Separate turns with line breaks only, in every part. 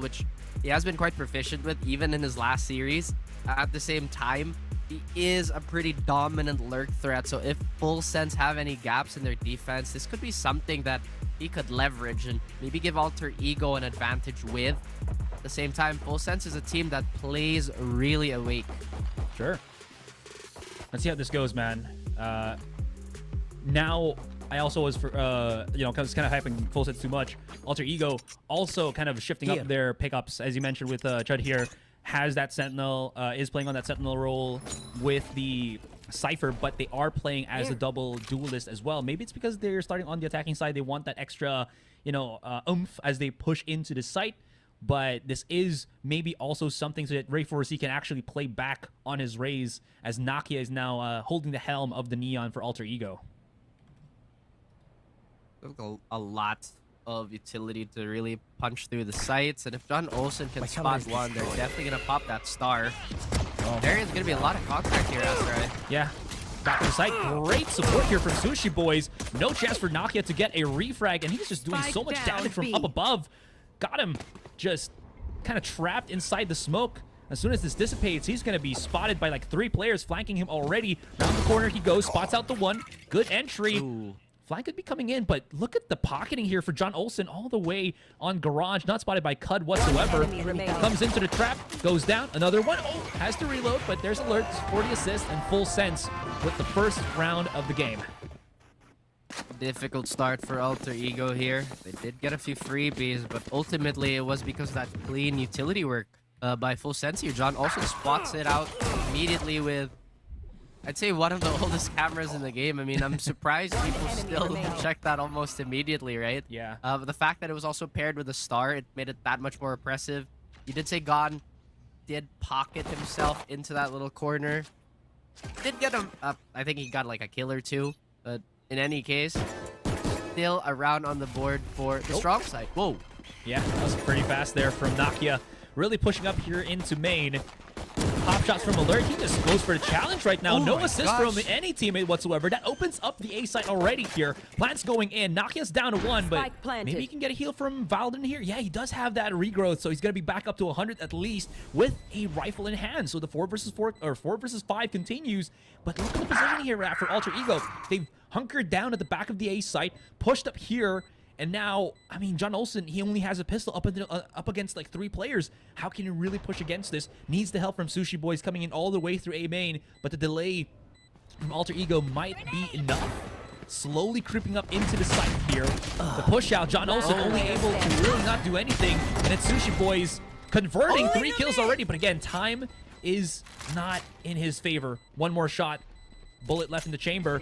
which he has been quite proficient with even in his last series. At the same time, he is a pretty dominant lurk threat, so if Full Sense have any gaps in their defense, this could be something that he could leverage and maybe give Alter Ego an advantage with. At the same time, Full Sense is a team that plays really awake.
Sure. Let's see how this goes, man. Now, I also was, you know, because kind of hyping Full Sense too much. Alter Ego also kind of shifting up their pickups, as you mentioned with Chud here. Has that Sentinel, is playing on that Sentinel role with the Cypher, but they are playing as a double duelist as well. Maybe it's because they're starting on the attacking side. They want that extra, you know, oomph as they push into the site. But this is maybe also something so that Ray4C can actually play back on his Rays, as Nakia is now holding the helm of the Neon for Alter Ego.
A lot of utility to really punch through the sights, and if John Olsen can spot one, they're definitely gonna pop that star. There is gonna be a lot of contact here, Astray.
Yeah, back to the site. Great support here from Sushi Boys. No chance for Nakia to get a refrag, and he's just doing so much damage from up above. Got him just kind of trapped inside the smoke. As soon as this dissipates, he's going to be spotted by like 3 players flanking him already. Around the corner he goes, spots out the one. Good entry.
Ooh.
Flank could be coming in, but look at the pocketing here for John Olsen all the way on Garage. Not spotted by Cud whatsoever. Comes into the trap, goes down. Another one. Oh, has to reload, but there's alerts for the assist and Full Sense with the first round of the game.
Difficult start for Alter Ego here. They did get a few freebies, but ultimately it was because of that clean utility work by Full Sense here. John also spots it out immediately with, I'd say, one of the oldest cameras in the game. I mean, I'm surprised people still check that almost immediately, right?
Yeah.
But the fact that it was also paired with a star, it made it that much more oppressive. You did say Gon did pocket himself into that little corner. Did get him up. I think he got like a kill or two, but in any case, still a round on the board for the strong side. Whoa.
Yeah, that was pretty fast there from Nakia. Really pushing up here into main. Pop shots from Alert. He just goes for the challenge right now.
Oh
no assist
gosh.
from any teammate whatsoever. That opens up the A site already here. Plants going in. Nakia's down to 1, but maybe he can get a heal from Valden here. Yeah, he does have that regrowth, so he's going to be back up to 100 at least with a rifle in hand. So the 4 versus 5 continues. But look at the position here for Alter Ego. They've hunkered down at the back of the A site, pushed up here, and now, I mean, John Olsen, he only has a pistol up against like 3 players. How can he really push against this? Needs the help from Sushi Boys coming in all the way through A main, but the delay from Alter Ego might be enough. Slowly creeping up into the site here. The push out, John Olsen only able to really not do anything, and it's Sushi Boys converting 3 kills already, but again, time is not in his favor. One more shot, bullet left in the chamber.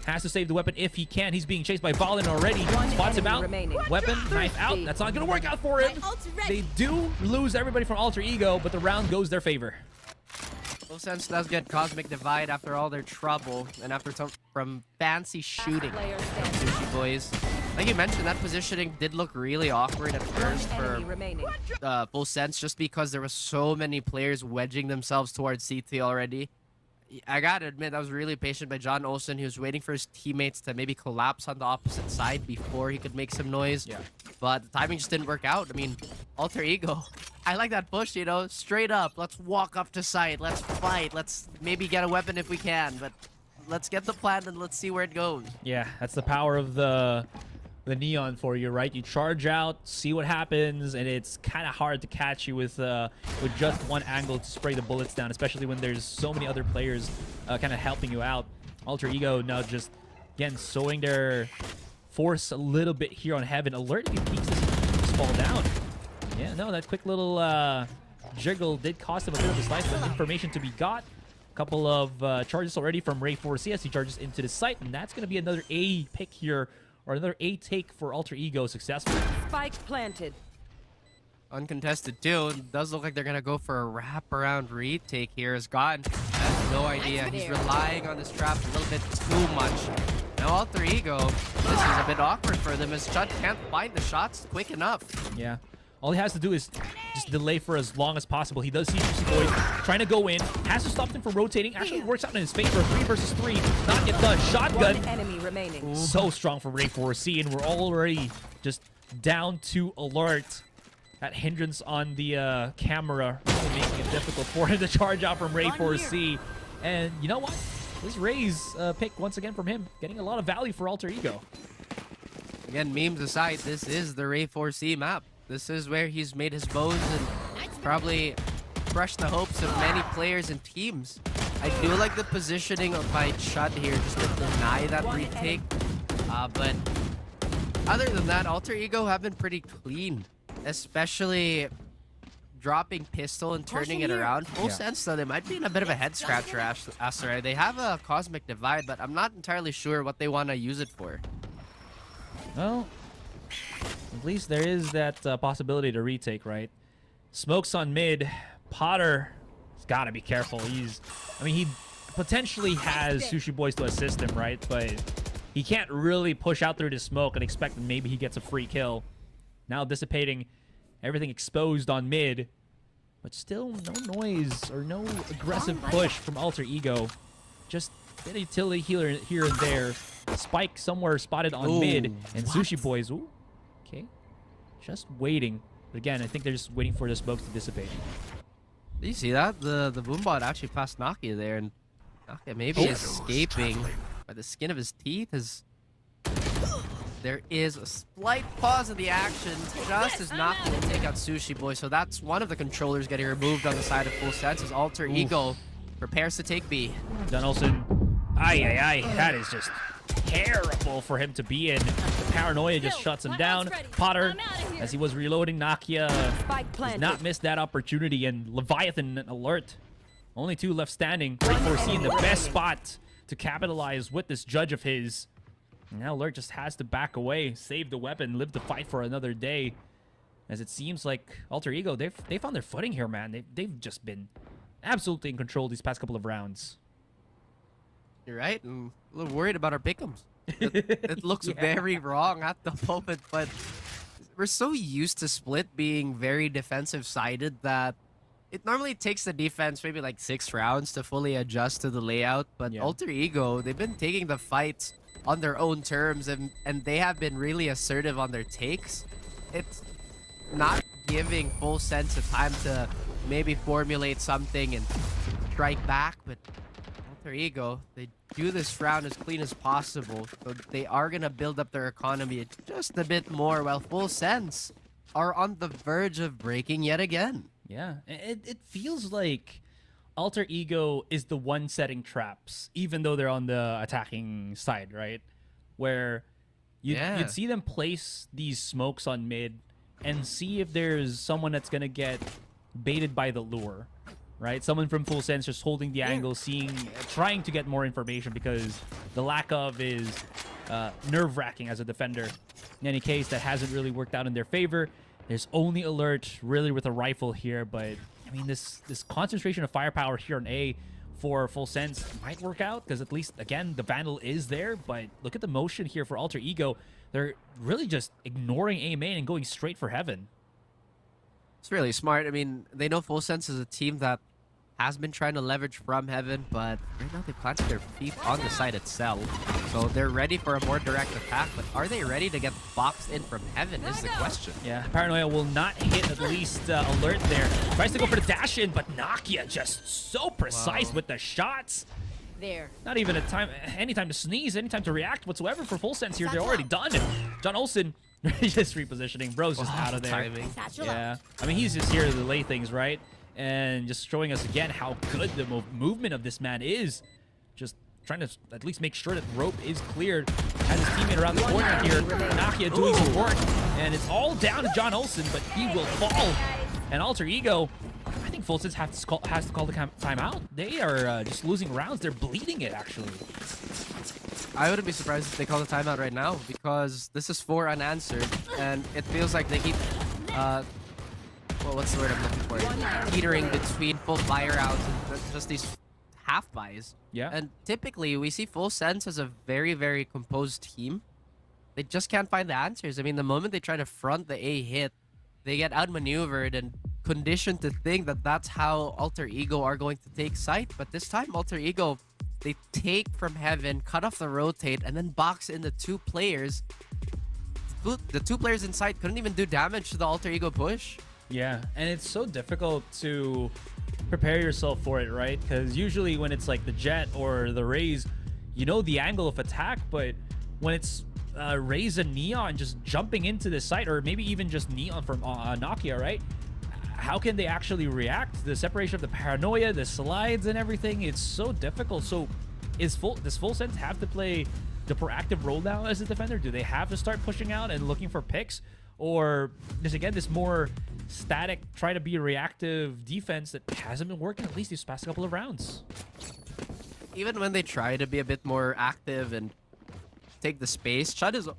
Has to save the weapon if he can. He's being chased by Valen already. Spots him out. Weapon, knife out. That's not going to work out for him. They do lose everybody from Alter Ego, but the round goes their favor.
Full Sense does get Cosmic Divide after all their trouble, and after some from fancy shooting from Sushi Boys. Like you mentioned, that positioning did look really awkward at first for Full Sense, just because there were so many players wedging themselves towards CT already. I gotta admit, I was really patient by John Olsen. He was waiting for his teammates to maybe collapse on the opposite side before he could make some noise.
Yeah.
But the timing just didn't work out. I mean, Alter Ego, I like that push, you know, straight up. Let's walk up to site. Let's fight. Let's maybe get a weapon if we can. But let's get the plan and let's see where it goes.
Yeah, that's the power of the Neon for you, right? You charge out, see what happens, and it's kind of hard to catch you with just one angle to spray the bullets down, especially when there's so many other players kind of helping you out. Alter Ego now just, again, sowing their force a little bit here on Heaven. Alert, if he peeks this, just fall down. Yeah, no, that quick little jiggle did cost him a bit of a slice, but information to be got. Couple of charges already from Ray4C as he charges into the site, and that's going to be another A pick here, or another A take for Alter Ego successful.
Spike planted.
Uncontested too. It does look like they're gonna go for a wraparound retake here. As God has no idea. He's relying on this trap a little bit too much. Now Alter Ego, this is a bit awkward for them as Chud can't find the shots quick enough.
Yeah. All he has to do is just delay for as long as possible. He does see Juicy Boy trying to go in. Has to stop them from rotating. Actually works out in his favor. 3 versus 3. Not yet done. Shotgun.
One enemy remaining.
So strong for Ray4C, and we're already just down to Alert. That hindrance on the camera really making it difficult for him to charge out from Ray 4C. And you know what? This Ray's pick once again from him, getting a lot of value for Alter Ego.
Again, memes aside, this is the Ray 4C map. This is where he's made his bones and probably crushed the hopes of many players and teams. I do like the positioning of my shot here just to deny that retake. But other than that, Alter Ego have been pretty clean, especially dropping pistol and turning it around. Full sense though, they might be in a bit of a head scratcher, Asteroid. They have a Cosmic Divide, but I'm not entirely sure what they want to use it for.
Well, at least there is that possibility to retake, right? Smokes on mid. Potter's got to be careful. I mean, he potentially has Sushi Boys to assist him, right? But he can't really push out through the smoke and expect that maybe he gets a free kill. Now dissipating everything exposed on mid. But still no noise or no aggressive push from Alter Ego. Just a bit of utility healer here and there. Spike somewhere spotted on mid. And Sushi Boys, ooh, okay. Just waiting. But again, I think they're just waiting for the smokes to dissipate.
Do you see that? The Boombot actually passed Nakia there, and Nakia maybe escaping by the skin of his teeth. There is a slight pause in the action just as Nakia will take out Sushi Boy. So that's one of the controllers getting removed on the side of Full Sense as Alter Ego prepares to take B.
John Olsen, that is just terrible for him to be in. The paranoia just shuts him down. Potter, as he was reloading, Nakia does not miss that opportunity, and Leviathan alert. Only two left standing. Ray 4C in the best spot to capitalize with this judge of his. And now Alert just has to back away, save the weapon, live to fight for another day. As it seems like Alter Ego, they found their footing here, man. They've just been absolutely in control these past couple of rounds.
You're right. I'm a little worried about our pick'ems. It looks very wrong at the moment, but we're so used to Split being very defensive-sided that it normally takes the defense maybe like 6 rounds to fully adjust to the layout. But Alter Ego, they've been taking the fights on their own terms, and they have been really assertive on their takes. It's not giving Full Sense a time to maybe formulate something and strike back, but Alter Ego, they do this round as clean as possible, so they are gonna build up their economy just a bit more, while Full Sense are on the verge of breaking yet again.
Yeah, it feels like Alter Ego is the one setting traps, even though they're on the attacking side, right? Where you'd see them place these smokes on mid and see if there's someone that's going to get baited by the lure, right? Someone from Full Sense just holding the angle, trying to get more information because the lack of is nerve-wracking as a defender. In any case, that hasn't really worked out in their favor. There's only Alert really with a rifle here, but I mean, this concentration of firepower here on A for Full Sense might work out because at least, again, the Vandal is there. But look at the motion here for Alter Ego. They're really just ignoring A main and going straight for Heaven.
It's really smart. I mean, they know Full Sense is a team that has been trying to leverage from Heaven, but right now they planted their feet on the site itself. So they're ready for a more direct attack, but are they ready to get boxed in from Heaven is the question.
Yeah, Paranoia will not hit at least Alert there. Tries to go for the dash in, but Nakia just so precise with the shots.
There.
Not even any time to sneeze, any time to react whatsoever for Full Sense here. They're already done. John Olsen just repositioning. Bro's just out of there.
Timing.
Yeah, I mean, he's just here to delay things, right? And just showing us again how good the movement of this man is. Just trying to at least make sure that rope is cleared. Has his teammate around the corner here. Nakia doing some work. And it's all down to John Olsen, but he will fall. And Alter Ego, I think Full Sense has to call the timeout. They are just losing rounds. They're bleeding it, actually.
I wouldn't be surprised if they call the timeout right now because this is 4 unanswered, and it feels like they keep well, what's the word I'm looking for? Teetering between full buy rounds and just these half buys.
Yeah.
And typically, we see Full Sense as a very, very composed team. They just can't find the answers. I mean, the moment they try to front the A hit, they get outmaneuvered and conditioned to think that that's how Alter Ego are going to take site. But this time, Alter Ego, they take from Heaven, cut off the rotate, and then box in the 2 players. the two players inside couldn't even do damage to the alter ego push.
Yeah, and it's so difficult to prepare yourself for it, right? Because usually when it's like the Jet or the Raze, you know the angle of attack, but when it's Raze and Neon just jumping into the site, or maybe even just Neon from Nokia, right? How can they actually react? The separation of the paranoia, the slides and everything, it's so difficult. So does Full Sense have to play the proactive role now as a defender? Do they have to start pushing out and looking for picks? Or just again, this more static, try to be a reactive defense that hasn't been working at least these past couple of rounds?
Even when they try to be a bit more active and take the space, Chud is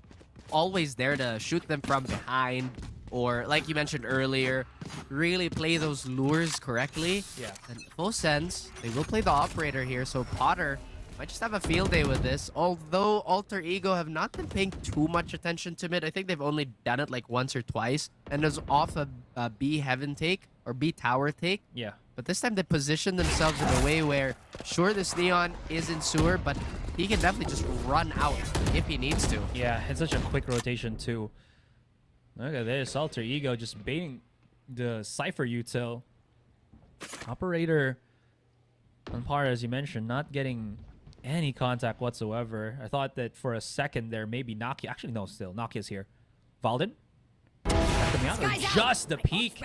always there to shoot them from behind, or like you mentioned earlier, really play those lures correctly.
Yeah.
And Full Sense, they will play the operator here, so Potter might just have a field day with this. Although Alter Ego have not been paying too much attention to mid. I think they've only done it like once or twice, and it was off a B heaven take or B tower take.
Yeah.
But this time they position themselves in a way where, sure, this Neon is in sewer, but he can definitely just run out if he needs to.
Yeah, it's such a quick rotation too. Look at this, Alter Ego just baiting the Cypher util. Operator on par, as you mentioned, not getting any contact whatsoever. I thought that for a second there, maybe Nokia. Actually, no, still. Nokia's here. Valden? Coming out. Just the peak.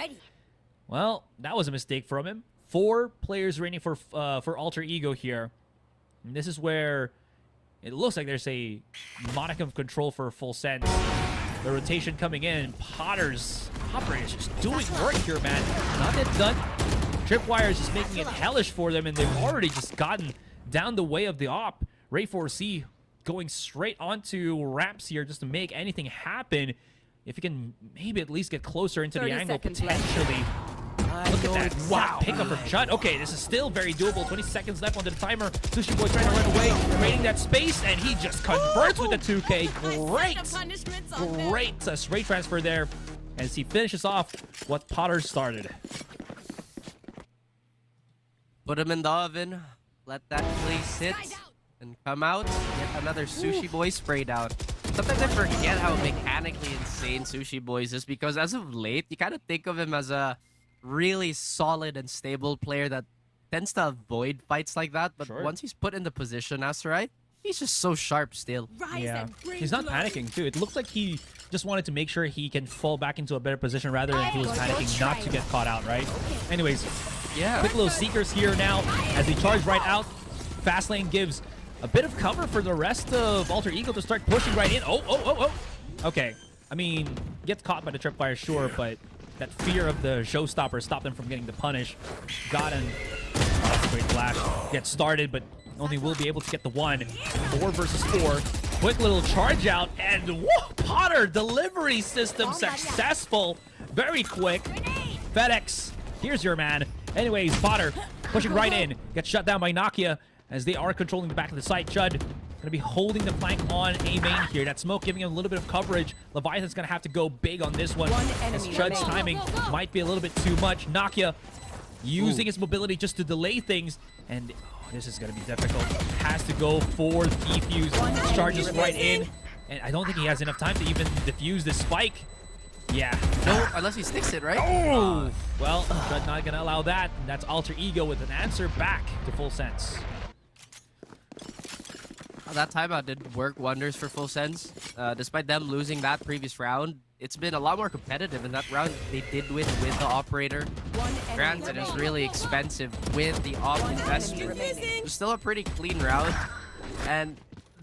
Well, that was a mistake from him. 4 players remaining for Alter Ego here. And this is where it looks like there's a modicum of control for Full Sense. The rotation coming in. Potter's operators just doing work here, man. Not yet done. Tripwire is just making it hellish for them, and they've already just gotten down the way of the op. Ray 4C going straight onto ramps here just to make anything happen. If you can maybe at least get closer into the angle, potentially. Look at that. Wow. Pickup from Chud. Okay, this is still very doable. 20 seconds left on the timer. Sushi Boy trying to run away, creating that space, and he just converts with the 2K. Great spray transfer there as he finishes off what Potter started.
Put him in the oven. Let that place sit and come out. Get another Sushi Boy sprayed out. Sometimes I forget how mechanically insane Sushi Boy is, because as of late, you kind of think of him as a really solid and stable player that tends to avoid fights like that. But once he's put in the position, Asteroid, he's just so sharp still.
Yeah, he's not panicking too. It looks like he just wanted to make sure he can fall back into a better position rather than he was panicking not to get caught out, right? Anyways,
yeah.
Quick little Seekers here now as they charge right out. Fast lane gives a bit of cover for the rest of Alter Ego to start pushing right in. Oh. Okay. I mean, gets caught by the tripwire, sure, but that fear of the showstopper stopped them from getting the punish. Got him. Oh, that's a great flash. Gets started, but only will be able to get the 1. 4 versus 4. Quick little charge out, and whoa, Potter delivery system successful. Very quick. FedEx, here's your man. Anyways, Potter pushing right in. Gets shut down by Nokia as they are controlling the back of the site. Chud going to be holding the flank on A main here. That smoke giving him a little bit of coverage. Leviathan's going to have to go big on this one. As Chud's timing might be a little bit too much. Nokia using his mobility just to delay things. And this is going to be difficult. Has to go for the defuse. Charges right in. And I don't think he has enough time to even defuse this spike. Yeah.
No, unless he sticks it, right?
Oh! Well, Chud not going to allow that. And that's Alter Ego with an answer back to Full Sense.
That timeout did work wonders for Full Sense. Despite them losing that previous round, it's been a lot more competitive in that round. They did win with the operator. Granted, it's really expensive with the op investment. It's still a pretty clean round. And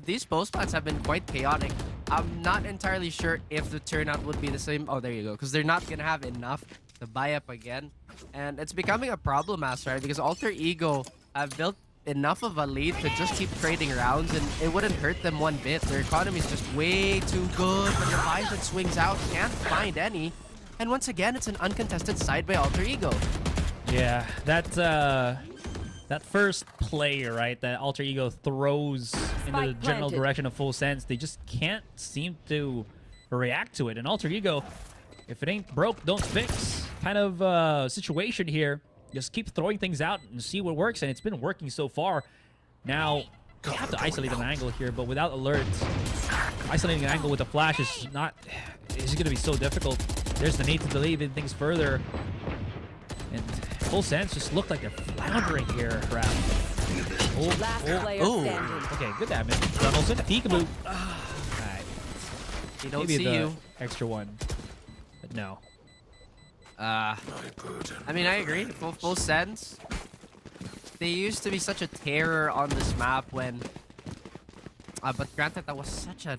these post plants have been quite chaotic. I'm not entirely sure if the turnout would be the same. Oh, there you go. Because they're not going to have enough to buy up again. And it's becoming a problem, right? Because Alter Ego have built enough of a lead to just keep trading rounds, and it wouldn't hurt them one bit. Their economy is just way too good, but Leviathan swings out, can't find any. And once again, it's an uncontested side by Alter Ego.
Yeah, that first play, right, that Alter Ego throws into the general direction of Full Sense, they just can't seem to react to it. And Alter Ego, if it ain't broke, don't fix kind of situation here. Just keep throwing things out and see what works, and it's been working so far. Now, you have to isolate an angle here, but without alerts, Isolating an angle with the flash is not... It's going to be so difficult. There's the need to delay things further. And Full Sense just looked like they're floundering here, Raph.
Last player standing.
Okay, good damage. Almost in a peekaboo. Alright.
They don't
Maybe
see
the
you.
extra one. But no.
I mean, I agree. Full sense. They used to be such a terror on this map when... but granted, that was such a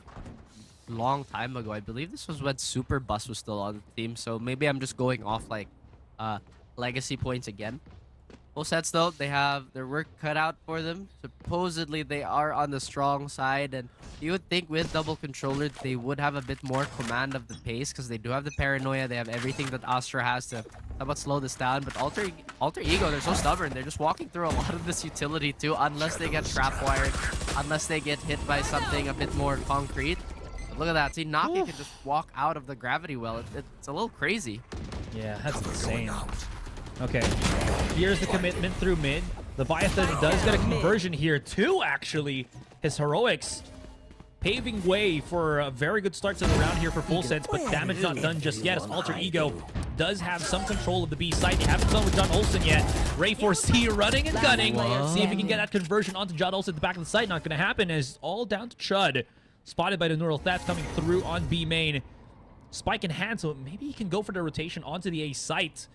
long time ago. I believe this was when Super Bus was still on the team. So maybe I'm just going off like legacy points again. Full sets though, they have their work cut out for them. Supposedly they are on the strong side, and you would think with double controller they would have a bit more command of the pace because they do have the paranoia. They have everything that Astra has to somewhat slow this down. But Alter Ego, they're so stubborn. They're just walking through a lot of this utility too, unless they get trap wired, unless they get hit by something a bit more concrete. But look at that. See, Naki can just walk out of the gravity well. It's a little crazy.
Yeah, that's insane. Okay, here's the commitment through mid. Leviathan does get a conversion here too, actually. His heroics paving way for a very good start to the round here for Full Sense, but damage not done just yet as Alter Ego does have some control of the B site. They haven't done with John Olsen yet. Ray 4C running and gunning. See if he can get that conversion onto John Olsen at the back of the site. Not going to happen as all down to Chud. Spotted by the Neural Theft coming through on B main. Spike in hand, so maybe he can go for the rotation onto the A site.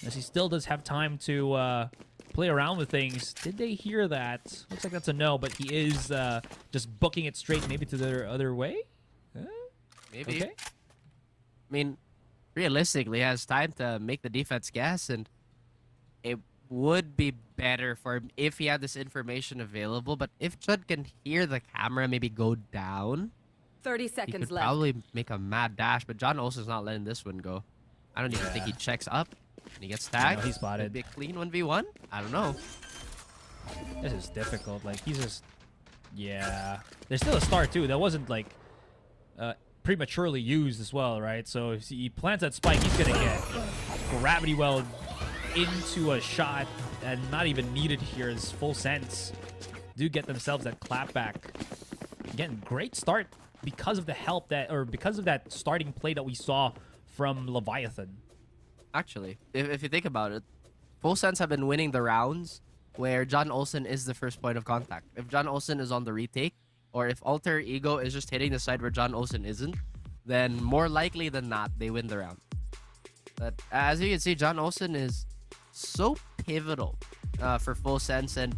As he still does have time to play around with things. Did they hear that? Looks like that's a no, but he is just booking it straight maybe to the other way?
Maybe.
Okay.
I mean, realistically, he has time to make the defense guess, and it would be better for him if he had this information available. But if Chud can hear the camera maybe go down,
30
he
seconds
could
left.
probably make a mad dash. But John Olsen's not letting this one go. I don't even think he checks up. And he gets tagged.
No, he's spotted.
Could be a clean 1v1. I don't know.
This is difficult. Like, he's just... Yeah. There's still a star, too. That wasn't, like, prematurely used as well, right? So if he plants that spike, he's going to get gravity well into a shot and not even needed here as Full Sense do get themselves that clapback. Again, great start because of the help that... Or because of that starting play that we saw from Leviathan.
Actually, if you think about it, Full Sense have been winning the rounds where John Olsen is the first point of contact. If John Olsen is on the retake, or if Alter Ego is just hitting the side where John Olsen isn't, then more likely than not, they win the round. But as you can see, John Olsen is so pivotal for Full Sense, and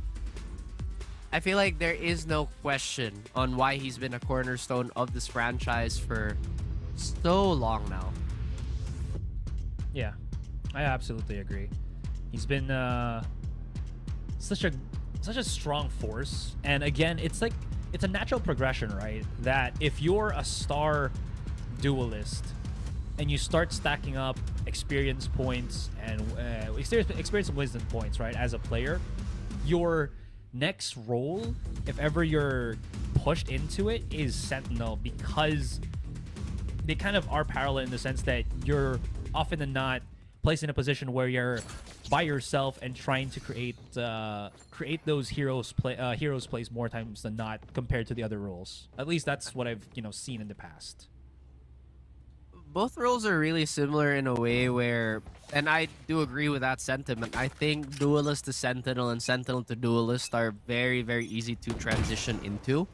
I feel like there is no question on why he's been a cornerstone of this franchise for so long now.
Yeah, I absolutely agree. He's been such a strong force, and again, it's like it's a natural progression, right? That if you're a star duelist and you start stacking up experience points and experience and wisdom points, right, as a player, your next role, if ever you're pushed into it, is Sentinel, because they kind of are parallel in the sense that you're often than not placed in a position where you're by yourself and trying to create those heroes plays more times than not compared to the other roles. At least that's what I've seen in the past.
Both roles are really similar in a way where, and I do agree with that sentiment. I think duelist to sentinel and sentinel to duelist are very, very easy to transition into.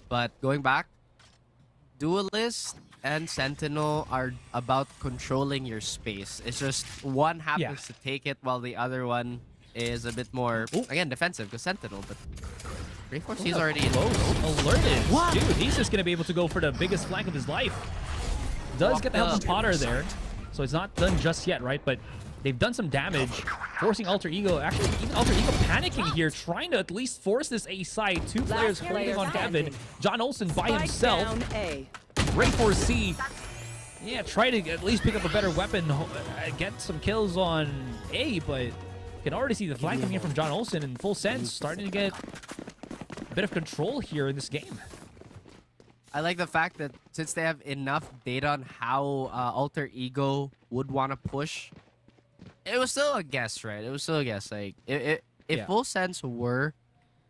But going back, duelist and sentinel are about controlling your space. It's just one happens to take it while the other one is a bit more, again, defensive because sentinel. But Rayforce, he's already
alerted. What? Dude, he's just gonna be able to go for the biggest flank of his life. Does get the help from Potter there, so it's not done just yet, right? But they've done some damage, forcing Alter Ego. Actually, even Alter Ego panicking here, trying to at least force this A side. Two players holding on Kevin. John Olsen by himself. Ray 4C, yeah, try to at least pick up a better weapon, get some kills on A, but you can already see the flank coming in from John Olsen, and Full Sense starting to get a bit of control here in this game.
I like the fact that since they have enough data on how Alter Ego would want to push, it was still a guess, right? It was still a guess. Like, if Full Sense were,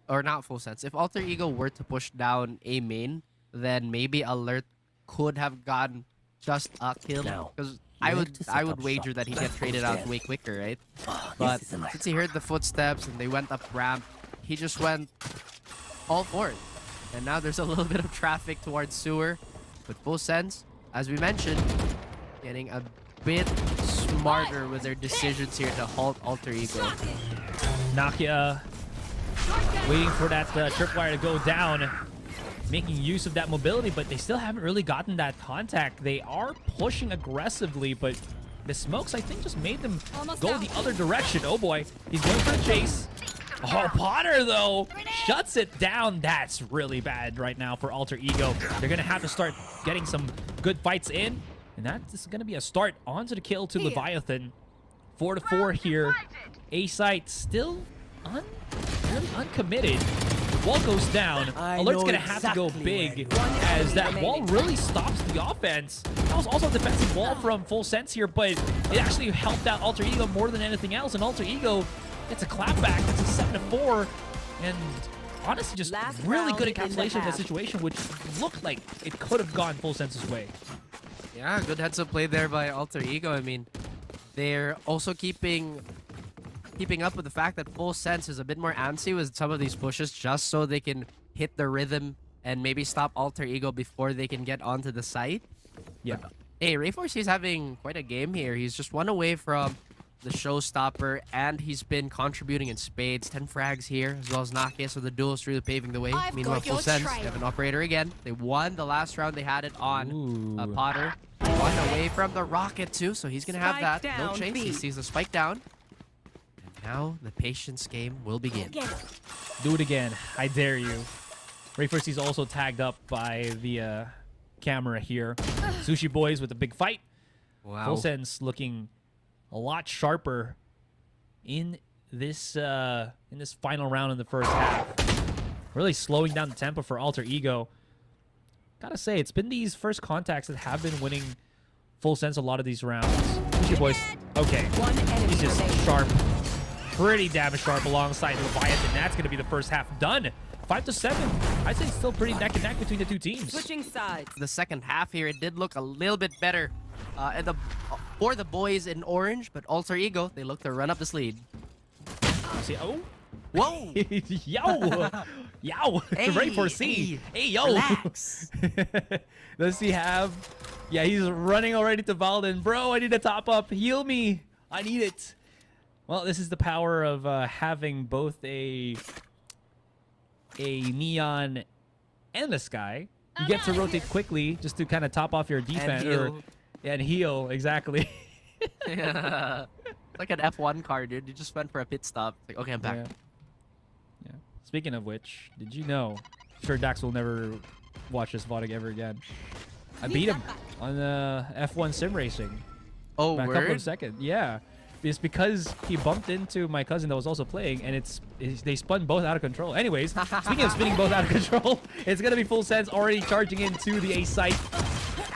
or not Full Sense, if Alter Ego were to push down A main, then maybe Alert could have gotten just a kill.
Now,
Because
you
I
have
would
to set
I would
up
wager
shop.
that he
Let's
gets traded
go
out
stand.
way quicker, right?
Ah,
But
this is a
since he heard the footsteps and they went up ramp, he just went all for it. And now there's a little bit of traffic towards sewer. With full sense, as we mentioned, getting a bit smarter with their decisions here to halt Alter Ego.
Nakia waiting for that tripwire to go down, making use of that mobility, but they still haven't really gotten that contact. They are pushing aggressively, but the smokes, I think, just made them go the other direction. Oh boy, he's going for a chase. Oh, Potter, though, shuts it down. That's really bad right now for Alter Ego. They're going to have to start getting some good fights in, and that's going to be a start onto the kill to Leviathan. 4-4 here. A-site still really uncommitted. Wall goes down. Alert's going to have to go big as that wall really stops the offense. That was also a defensive wall from Full Sense here, but it actually helped out Alter Ego more than anything else, and Alter Ego gets a clapback. It's a 7-4, and honestly, just really good encapsulation of the situation, which looked like it could have gone Full Sense's way.
Yeah, good heads-up play there by Alter Ego. I mean, they're also keeping up with the fact that Full Sense is a bit more antsy with some of these pushes just so they can hit the rhythm and maybe stop Alter Ego before they can get onto the site.
Yeah.
But, hey, Rayforce, he's having quite a game here. He's just one away from the showstopper, and he's been contributing in spades. 10 frags here, as well as Nakia, so the duel's really paving the way. Meanwhile, Full Sense, they have an operator again. They won the last round. They had it on Potter. One away from the rocket, too, so he's going to have that. No chase. He sees the spike down. And now the patience game will begin.
Do it again. I dare you. Rayforce is also tagged up by the camera here. Sushi Boys with a big fight.
Wow.
Full Sense looking a lot sharper in this final round in the first half. Really slowing down the tempo for Alter Ego. Gotta say, it's been these first contacts that have been winning Full Sense a lot of these rounds. Sushi Boys, okay, he's just sharp, pretty damn sharp alongside Leviathan. That's gonna be the first half done. 5-7. I'd say it's still pretty neck and neck between the two teams.
Switching sides.
The second half here, it did look a little bit better for the boys in orange, but Alter Ego, they look to run up this lead.
See, oh,
Whoa!
yo, yo,
Hey,
ready for C. Hey, yo.
Relax.
Does he have? Yeah, he's running already to Valden. Bro, I need a top up. Heal me. I need it. Well, this is the power of having both a neon and a sky. You get to rotate quickly just to kind of top off your defense and heal. Exactly.
Yeah. It's like an F1 car, dude. You just went for a pit stop. It's like, okay, I'm back.
Yeah. Speaking of which, did you know? Sure, Dax will never watch this VOD ever again. I beat him on F1 sim racing.
Oh,
by a couple
word?
of seconds. Yeah. It's because he bumped into my cousin that was also playing, and they spun both out of control. Anyways, speaking of spinning both out of control, it's going to be Full Sense already charging into the A site.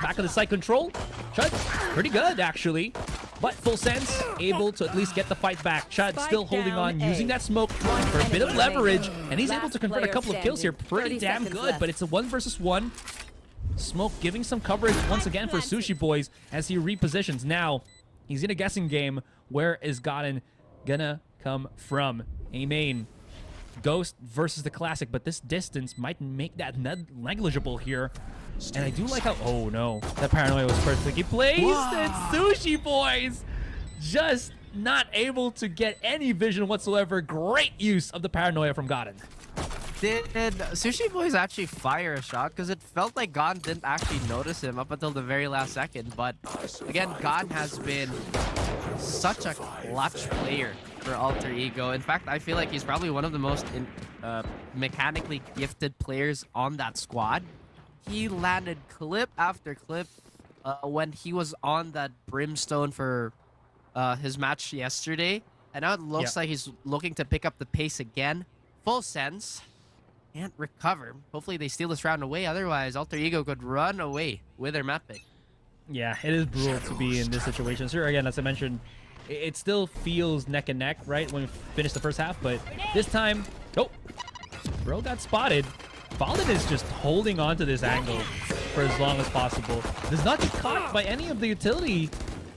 Back on the site control. Chud, pretty good, actually. But Full Sense able to at least get the fight back. Chud still holding on, using that smoke for a bit of leverage, and he's able to convert a couple of kills here. Pretty damn good, but it's a 1 versus 1. Smoke giving some coverage once again for Sushi Boys as he repositions. Now, he's in a guessing game. Where is Godin gonna come from? A main. Ghost versus the Classic, but this distance might make that negligible here. And I do like how... Oh, no. That Paranoia was perfectly placed. And Sushi Boys just not able to get any vision whatsoever. Great use of the Paranoia from Godin.
Did Sushi Boys actually fire a shot? Because it felt like Gon didn't actually notice him up until the very last second. But again, Gon has been such a clutch player for Alter Ego. In fact, I feel like he's probably one of the most mechanically gifted players on that squad. He landed clip after clip when he was on that Brimstone for his match yesterday. And now it looks like he's looking to pick up the pace again. Full Sense can't recover. Hopefully they steal this round away. Otherwise, Alter Ego could run away with their map pick.
Yeah, it is brutal to be in this situation. Sure, again, as I mentioned, it still feels neck and neck, right, when we finish the first half. But this time, oh, bro got spotted. Valden is just holding on to this angle for as long as possible. Does not get caught by any of the utility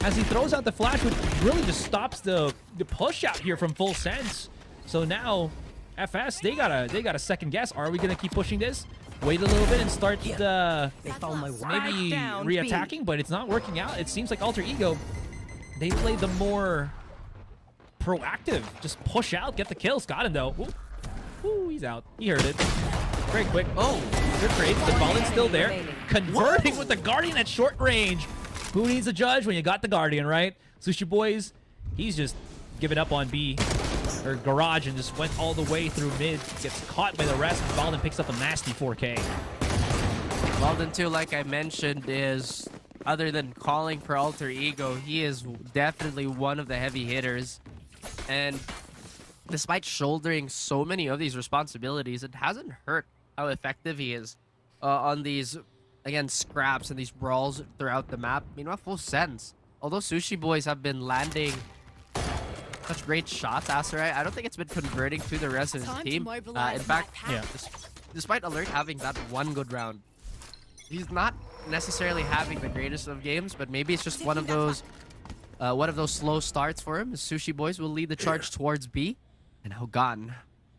as he throws out the flash, which really just stops the push out here from Full Sense. So now FS, they gotta second guess. Are we gonna keep pushing this? Wait a little bit and start maybe re-attacking, but it's not working out. It seems like Alter Ego, they play the more proactive. Just push out, get the kills. Got him though. Ooh, he's out. He heard it. Very quick. Oh, good trades. The Valden's still there. Converting with the Guardian at short range. Who needs a judge when you got the Guardian, right? Sushi Boys, he's just giving up on B. Or Garage and just went all the way through mid. Gets caught by the rest. And Valden picks up a nasty 4K.
Valden too, like I mentioned, is other than calling for Alter Ego, he is definitely one of the heavy hitters. And despite shouldering so many of these responsibilities, it hasn't hurt how effective he is on these, again, scraps and these brawls throughout the map. Meanwhile, Full Sense, although Sushi Boys have been landing such great shots, Aserai, I don't think it's been converting to the rest of his team. In fact, despite Alert having that one good round, he's not necessarily having the greatest of games, but maybe it's just one of those slow starts for him. Sushi Boys will lead the charge towards B, and Hogan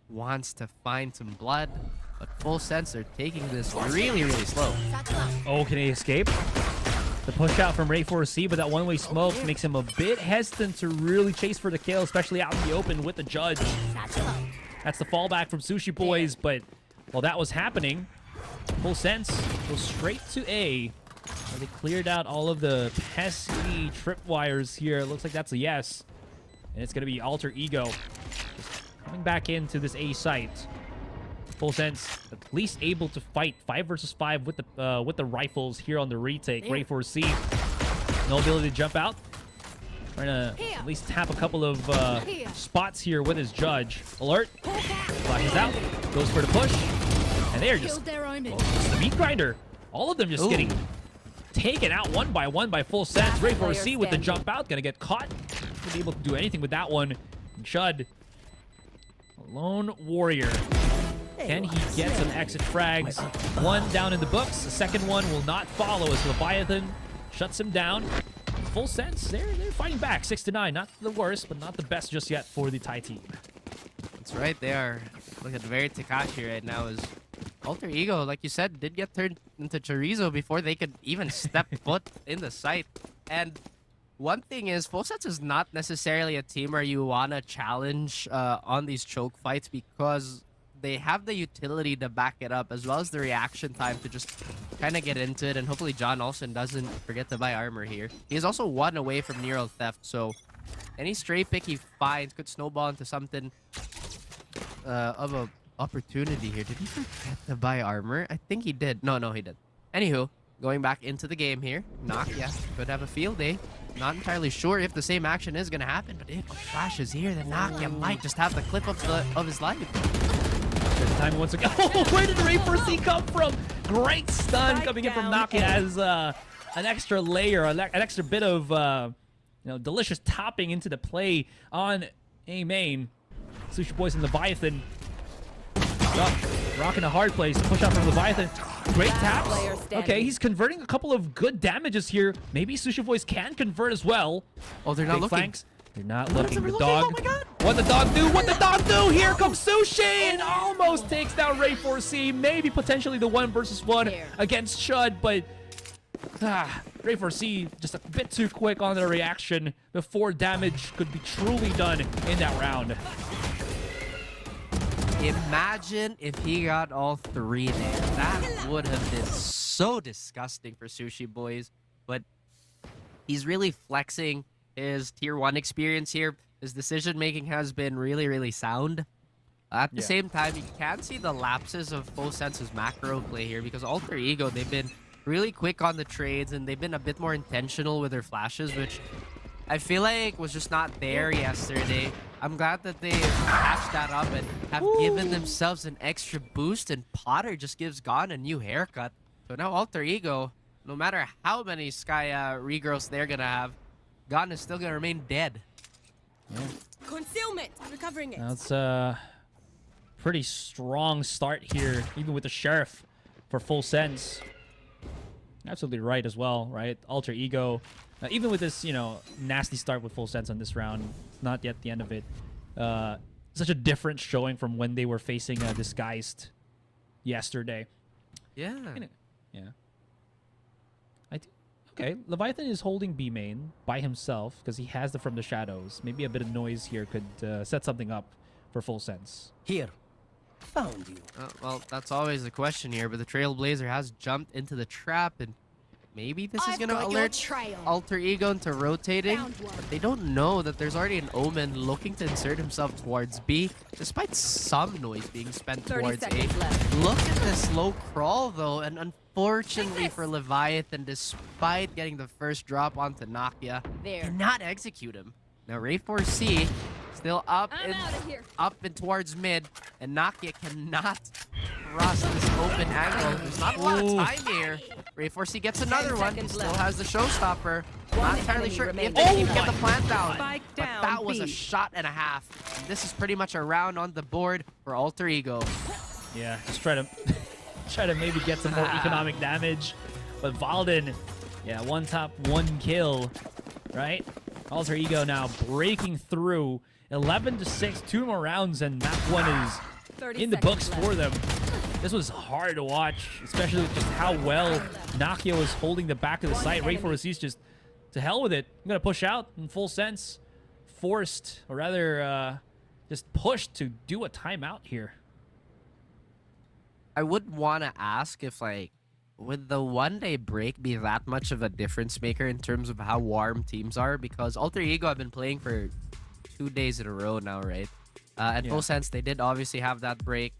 wants to find some blood, but Full Sense are taking this really, really slow.
Oh, can he escape? The push out from Ray 4C, but that one-way smoke makes him a bit hesitant to really chase for the kill, especially out in the open with the judge. That's the fallback from Sushi Boys, but while that was happening, Full Sense goes straight to A. They cleared out all of the pesky tripwires here. It looks like that's a yes. And it's going to be Alter Ego just coming back into this A site. Full Sense at least able to fight 5 versus 5 with the rifles here on the retake. Ray 4C, no ability to jump out. Trying to at least tap a couple of spots here with his judge. Alert, flashes out, goes for the push, and they are just the meat grinder. All of them just getting taken out one by Full Sense. Ray 4C with the jump out, gonna get caught. Won't be able to do anything with that one. And Chud, a lone warrior. Can he get some exit frags? One down in the books. The second one will not follow as Leviathan shuts him down. Full Sense, they're fighting back. 6-9, not the worst, but not the best just yet for the Thai team.
That's right, they are looking very Takashi right now. As Alter Ego, like you said, did get turned into chorizo before they could even step foot in the site. And one thing is, Full Sense is not necessarily a team where you want to challenge on these choke fights, because they have the utility to back it up, as well as the reaction time to just kind of get into it. And hopefully John Olsen doesn't forget to buy armor here. He is also one away from neural theft, so any stray pick he finds could snowball into something of a opportunity here. Did he forget to buy armor? I think he did. No, he did. Anywho, going back into the game here. Knock, yeah, could have a field day. Not entirely sure if the same action is going to happen, but if flashes here, then Knock, you might just have the clip of his life.
There's time once again. Oh, where did the Ray 4C come from? Great stun coming in from Nakia as an extra layer, an extra bit of delicious topping into the play on A main. Sushi Boys and Leviathan. Rocking a hard place. Push out from Leviathan. Great taps. Okay, he's converting a couple of good damages here. Maybe Sushi Boys can convert as well.
Oh, they're not
Big
looking.
Flanks. They're not looking. The dog.
Oh my God.
What the dog do? What the dog do? Here comes Sushi and almost takes down Ray 4C. Maybe potentially the 1 versus 1 against Chud, but Ray 4C just a bit too quick on the reaction before damage could be truly done in that round.
Imagine if he got all 3 there. That would have been so disgusting for Sushi Boys. But he's really flexing his tier 1 experience here. His decision making has been really, really sound. At the same time, you can see the lapses of Full Sense's macro play here, because Alter Ego, they've been really quick on the trades and they've been a bit more intentional with their flashes, which I feel like was just not there yesterday. I'm glad that they patched that up and have given themselves an extra boost, and Potter just gives Gon a new haircut. So now Alter Ego, no matter how many Sky regrowths they're gonna have, Gon is still gonna remain dead.
Concealment, recovering it.
That's pretty strong start here, even with the Sheriff for full sense. Absolutely right as well, right? Alter Ego. Even with this, you know, nasty start with full sense on this round, it's not yet the end of it. Such a different showing from when they were facing Disguised yesterday.
Yeah.
Yeah. Okay, Leviathan is holding B main by himself because he has the From the Shadows. Maybe a bit of noise here could set something up for full sense.
Here. Found you.
Well, that's always the question here, but the Trailblazer has jumped into the trap, and maybe this is going to alert Alter Ego into rotating, but they don't know that there's already an Omen looking to insert himself towards B, despite some noise being spent towards A. Look at this low crawl, though, and unfortunately for Leviathan, despite getting the first drop onto Nakia, cannot execute him. Now, Ray 4C still up and towards mid, and Nakia cannot cross this open angle. There's not a lot of time here. Ray 4C gets another one. He still has the showstopper. Not entirely sure if they can get the plant down. But that was a shot and a half. And this is pretty much a round on the board for Alter Ego.
Yeah, just try to maybe get some more economic damage. But Valden, yeah, one top, one kill, right? Alter Ego now breaking through 11-6, 2 more rounds, and that one is in the books for them. This was hard to watch, especially with just how well Nakia was holding the back of the site. Ray 4C's just to hell with it. I'm gonna push out in full sense, forced, or rather, just pushed to do a timeout here.
I would want to ask if, like, would the one-day break be that much of a difference maker in terms of how warm teams are? Because Alter Ego have been playing for 2 days in a row now, right? At full sense, they did obviously have that break.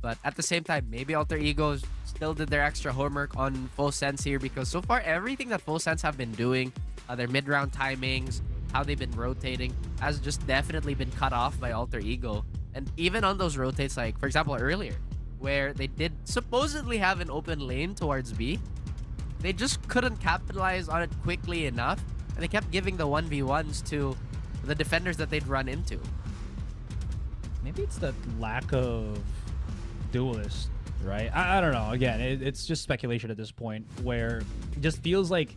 But at the same time, maybe Alter Ego still did their extra homework on full sense here, because so far, everything that full sense have been doing, their mid-round timings, how they've been rotating, has just definitely been cut off by Alter Ego. And even on those rotates, like, for example, earlier, where they did supposedly have an open lane towards B, they just couldn't capitalize on it quickly enough, and they kept giving the 1v1s to the defenders that they'd run into.
Maybe it's the lack of duelists, right? I don't know. Again, it's just speculation at this point, where it just feels like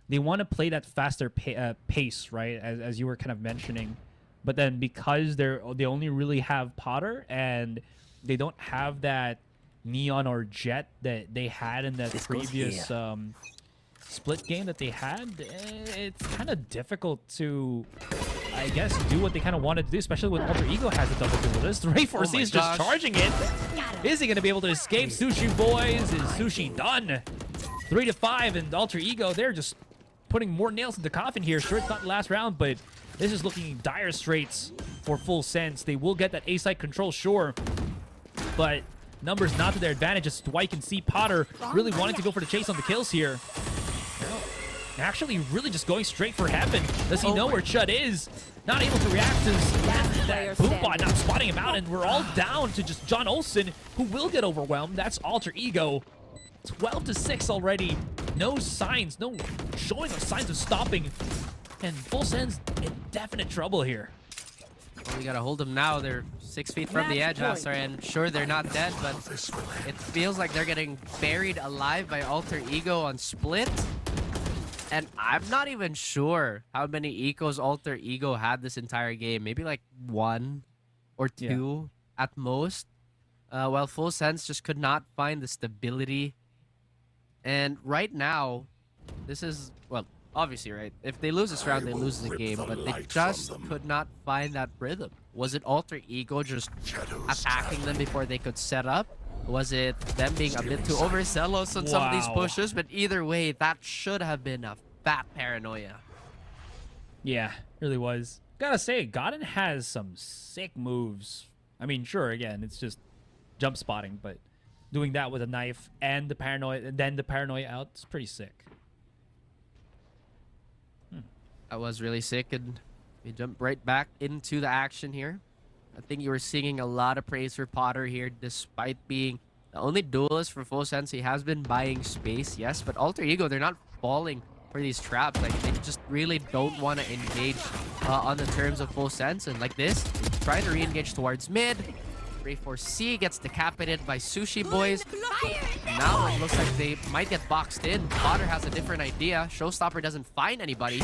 they want to play that faster pace, right? As you were kind of mentioning, but then because they only really have Potter and they don't have that Neon or Jet that they had in that previous split game that they had, it's kind of difficult to, I guess, do what they kind of wanted to do, especially when Alter Ego has a double duelist. Ray 4C is just charging it. Is he going to be able to escape? Sushi boys, is Sushi done? 3-5, and Alter Ego, they're just putting more nails in the coffin here. Sure, it's not the last round, but this is looking dire straits for full sense. They will get that A-side control, sure, but numbers not to their advantage, as Dwight can see Potter really wanting to go for the chase on the kills here. Actually really just going straight for heaven. Does he know where Chud is? Not able to react to that Boombot not spotting him out, and we're all down to just John Olsen, who will get overwhelmed. That's Alter Ego. 12-6 already. No signs, no showing of signs of stopping. And full sense in definite trouble here.
Well, we gotta hold them now. They're 6 feet from the edge, sorry, and sure, they're not dead, but it feels like they're getting buried alive by Alter Ego on split. And I'm not even sure how many ecos Alter Ego had this entire game. Maybe like 1 or 2 at most. While full sense just could not find the stability. And right now, this is, well, obviously, right? If they lose this round, they lose the game, but they just could not find that rhythm. Was it Alter Ego just attacking them before they could set up? Was it them being a bit too overzealous on some of these pushes? But either way, that should have been a fat paranoia.
Yeah, really was. Gotta say, Godin has some sick moves. I mean, sure, again, it's just jump spotting, but doing that with a knife and the paranoia, and then the paranoia out, it's pretty sick.
That was really sick, and we jump right back into the action here. I think you were singing a lot of praise for Potter here, despite being the only duelist for full sense. He has been buying space, yes, but Alter Ego, they're not falling for these traps. Like, they just really don't want to engage on the terms of full sense. And like this, trying to re-engage towards mid. Ray4C gets decapitated by Sushi Boys. Now it looks like they might get boxed in. Potter has a different idea. Showstopper doesn't find anybody.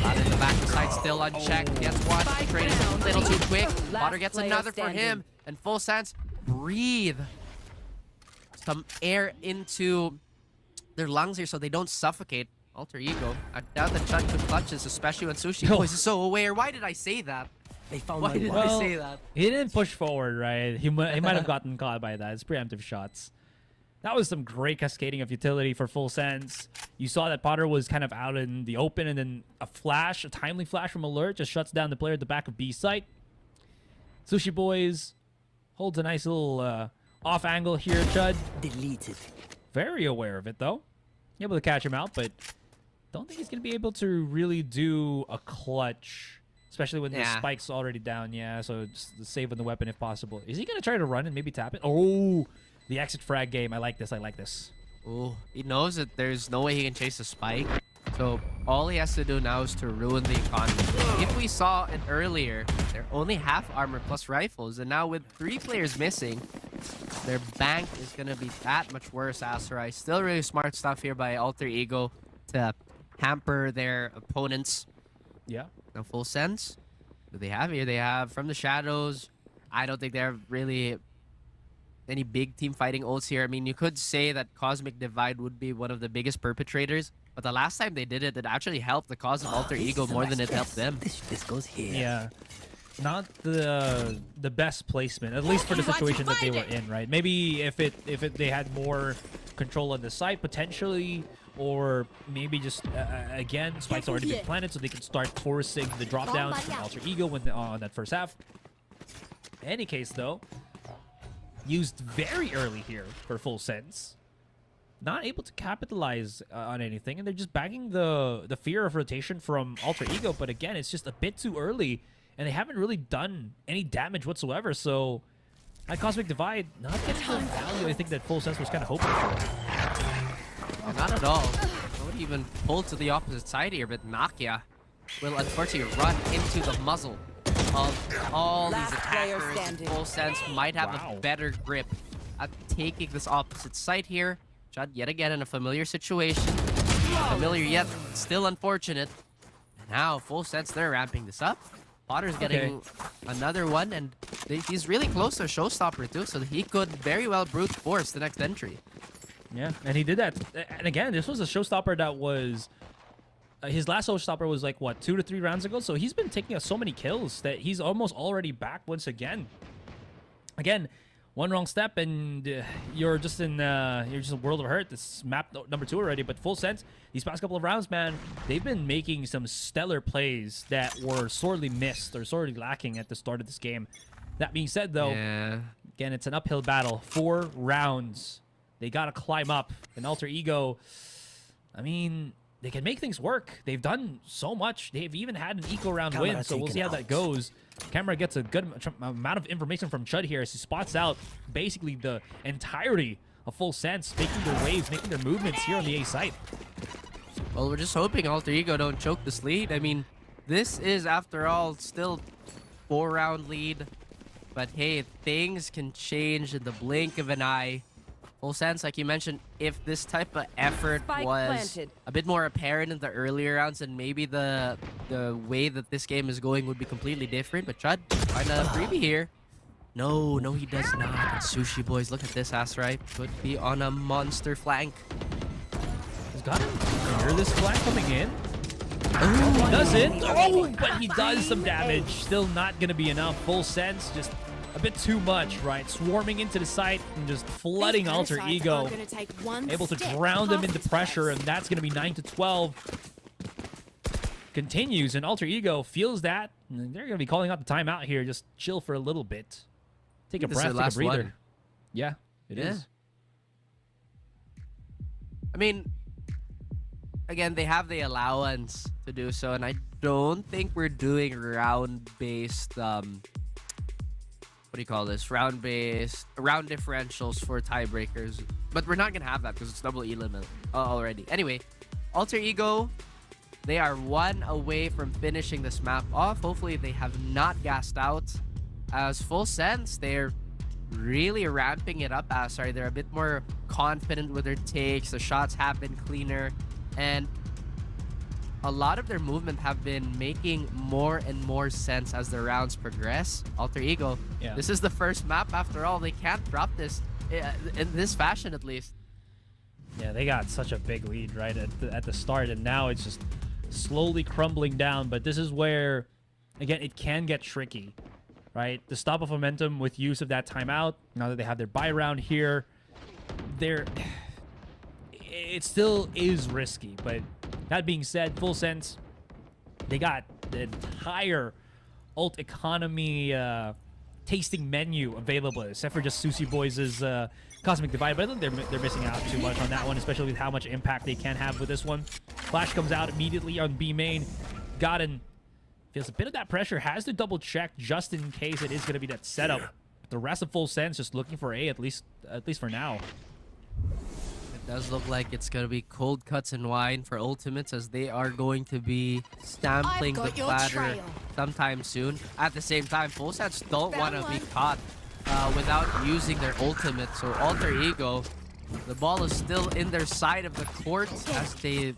Out in the back side, still unchecked. Gets one. Trade is a little too quick. Potter gets another for him. And Full Sense, breathe some air into their lungs here so they don't suffocate. Alter Ego. I doubt that Chud could clutch this, especially when Sushi Boys is so aware. Why did I say that?
They found
Why did I say that?
He didn't push forward, right? He might have gotten caught by that. It's preemptive shots. That was some great cascading of utility for Full Sense. You saw that Potter was kind of out in the open, and then a timely flash from Alert just shuts down the player at the back of B site. Sushi Boys holds a nice little off angle here. Chud
deleted.
Very aware of it, though. Able to catch him out, but don't think he's going to be able to really do a clutch, especially when the spike's already down. Yeah, so just save on the weapon if possible. Is he going to try to run and maybe tap it? Oh, the exit frag game. I like this. I like this.
Oh, he knows that there's no way he can chase the spike. So all he has to do now is to ruin the economy. If we saw it earlier, they're only half armor plus rifles. And now with 3 players missing, their bank is going to be that much worse, Aserai. Still really smart stuff here by Alter Ego to hamper their opponents.
Yeah.
No Full Sense. What do they have here? They have From the Shadows. I don't think they have really any big team fighting ults here. I mean, you could say that Cosmic Divide would be one of the biggest perpetrators, but the last time they did it, it actually helped the cause of Alter Ego more than it helped them.
This goes here.
Yeah. Not the best placement, at least for the situation that they were in, right? Maybe if they had more control on the site, potentially, or maybe just again, spike's already been planted, so they can start forcing the drop downs from Alter Ego on that first half. Any case, though, used very early here for Full Sense. Not able to capitalize on anything, and they're just bagging the fear of rotation from Alter Ego. But again, it's just a bit too early, and they haven't really done any damage whatsoever. So, at Cosmic Divide, not getting the value I think that Full Sense was kind of hoping for.
Not at all. I would even pull to the opposite side here, but Nakia will unfortunately run into the muzzle of all these attackers. Full Sense might have a better grip at taking this opposite side here. Chud yet again in a familiar situation. Familiar yet still unfortunate. And now Full Sense, they're ramping this up. Potter's getting another one, and he's really close to a Showstopper too, so he could very well brute force the next entry.
Yeah, and he did that. And again, this was a Showstopper that was... his last Showstopper was like, what, 2 to 3 rounds ago? So he's been taking so many kills that he's almost already back once again. Again, one wrong step and you're just in a world of hurt. This map number 2 already, but Full Sense, these past couple of rounds, man, they've been making some stellar plays that were sorely missed or sorely lacking at the start of this game. That being said, though, again, it's an uphill battle. 4 rounds. They got to climb up. And Alter Ego, I mean, they can make things work. They've done so much. They've even had an eco round win, so we'll see how that goes. Camera gets a good amount of information from Chud here as he spots out basically the entirety of Full Sense, making their waves, making their movements here on the A site.
Well, we're just hoping Alter Ego don't choke this lead. I mean, this is, after all, still 4-round lead. But hey, things can change in the blink of an eye. Full Sense, like you mentioned, if this type of effort was a bit more apparent in the earlier rounds, then maybe the way that this game is going would be completely different. But Chud, find a freebie here. No, he does not. And Sushi Boys, look at this ass, right? Could be on a monster flank.
He's got him clear this flank coming in. Oh, he doesn't. Oh, but he does some damage. Still not going to be enough. Full Sense, just a bit too much, right? Swarming into the site and just flooding Alter Ego. Able to drown them into pressure, and that's going to be 9 to 12. Continues, and Alter Ego feels that. And they're going to be calling out the timeout here. Just chill for a little bit. Take a breath, take a breather.
One.
Yeah, it is.
I mean, again, they have the allowance to do so, and I don't think we're doing round-based, what do you call this? Round differentials for tiebreakers. But we're not going to have that because it's double E limit already. Anyway, Alter Ego, they are 1 away from finishing this map off. Hopefully, they have not gassed out. As Full Sense, they're really ramping it up, Asari. They're a bit more confident with their takes. The shots have been cleaner. And a lot of their movement have been making more and more sense as the rounds progress. Alter Ego, this is the first map after all. They can't drop this in this fashion, at least.
Yeah, they got such a big lead right at the start, and now it's just slowly crumbling down. But this is where, again, it can get tricky, right? The stop of momentum with use of that timeout, now that they have their buy round here, it still is risky. But that being said, Full Sense, they got the entire ult economy tasting menu available, except for just Sushi Boys' Cosmic Divide. But I think they're missing out too much on that one, especially with how much impact they can have with this one. Flash comes out immediately on B main. Godin feels a bit of that pressure, has to double check just in case it is going to be that setup. The rest of Full Sense just looking for A, at least for now.
It does look like it's going to be cold cuts and wine for Ultimates, as they are going to be stamping the platter sometime soon. At the same time, Full Sense don't want to be caught without using their ultimate. So Alter Ego, the ball is still in their side of the court as they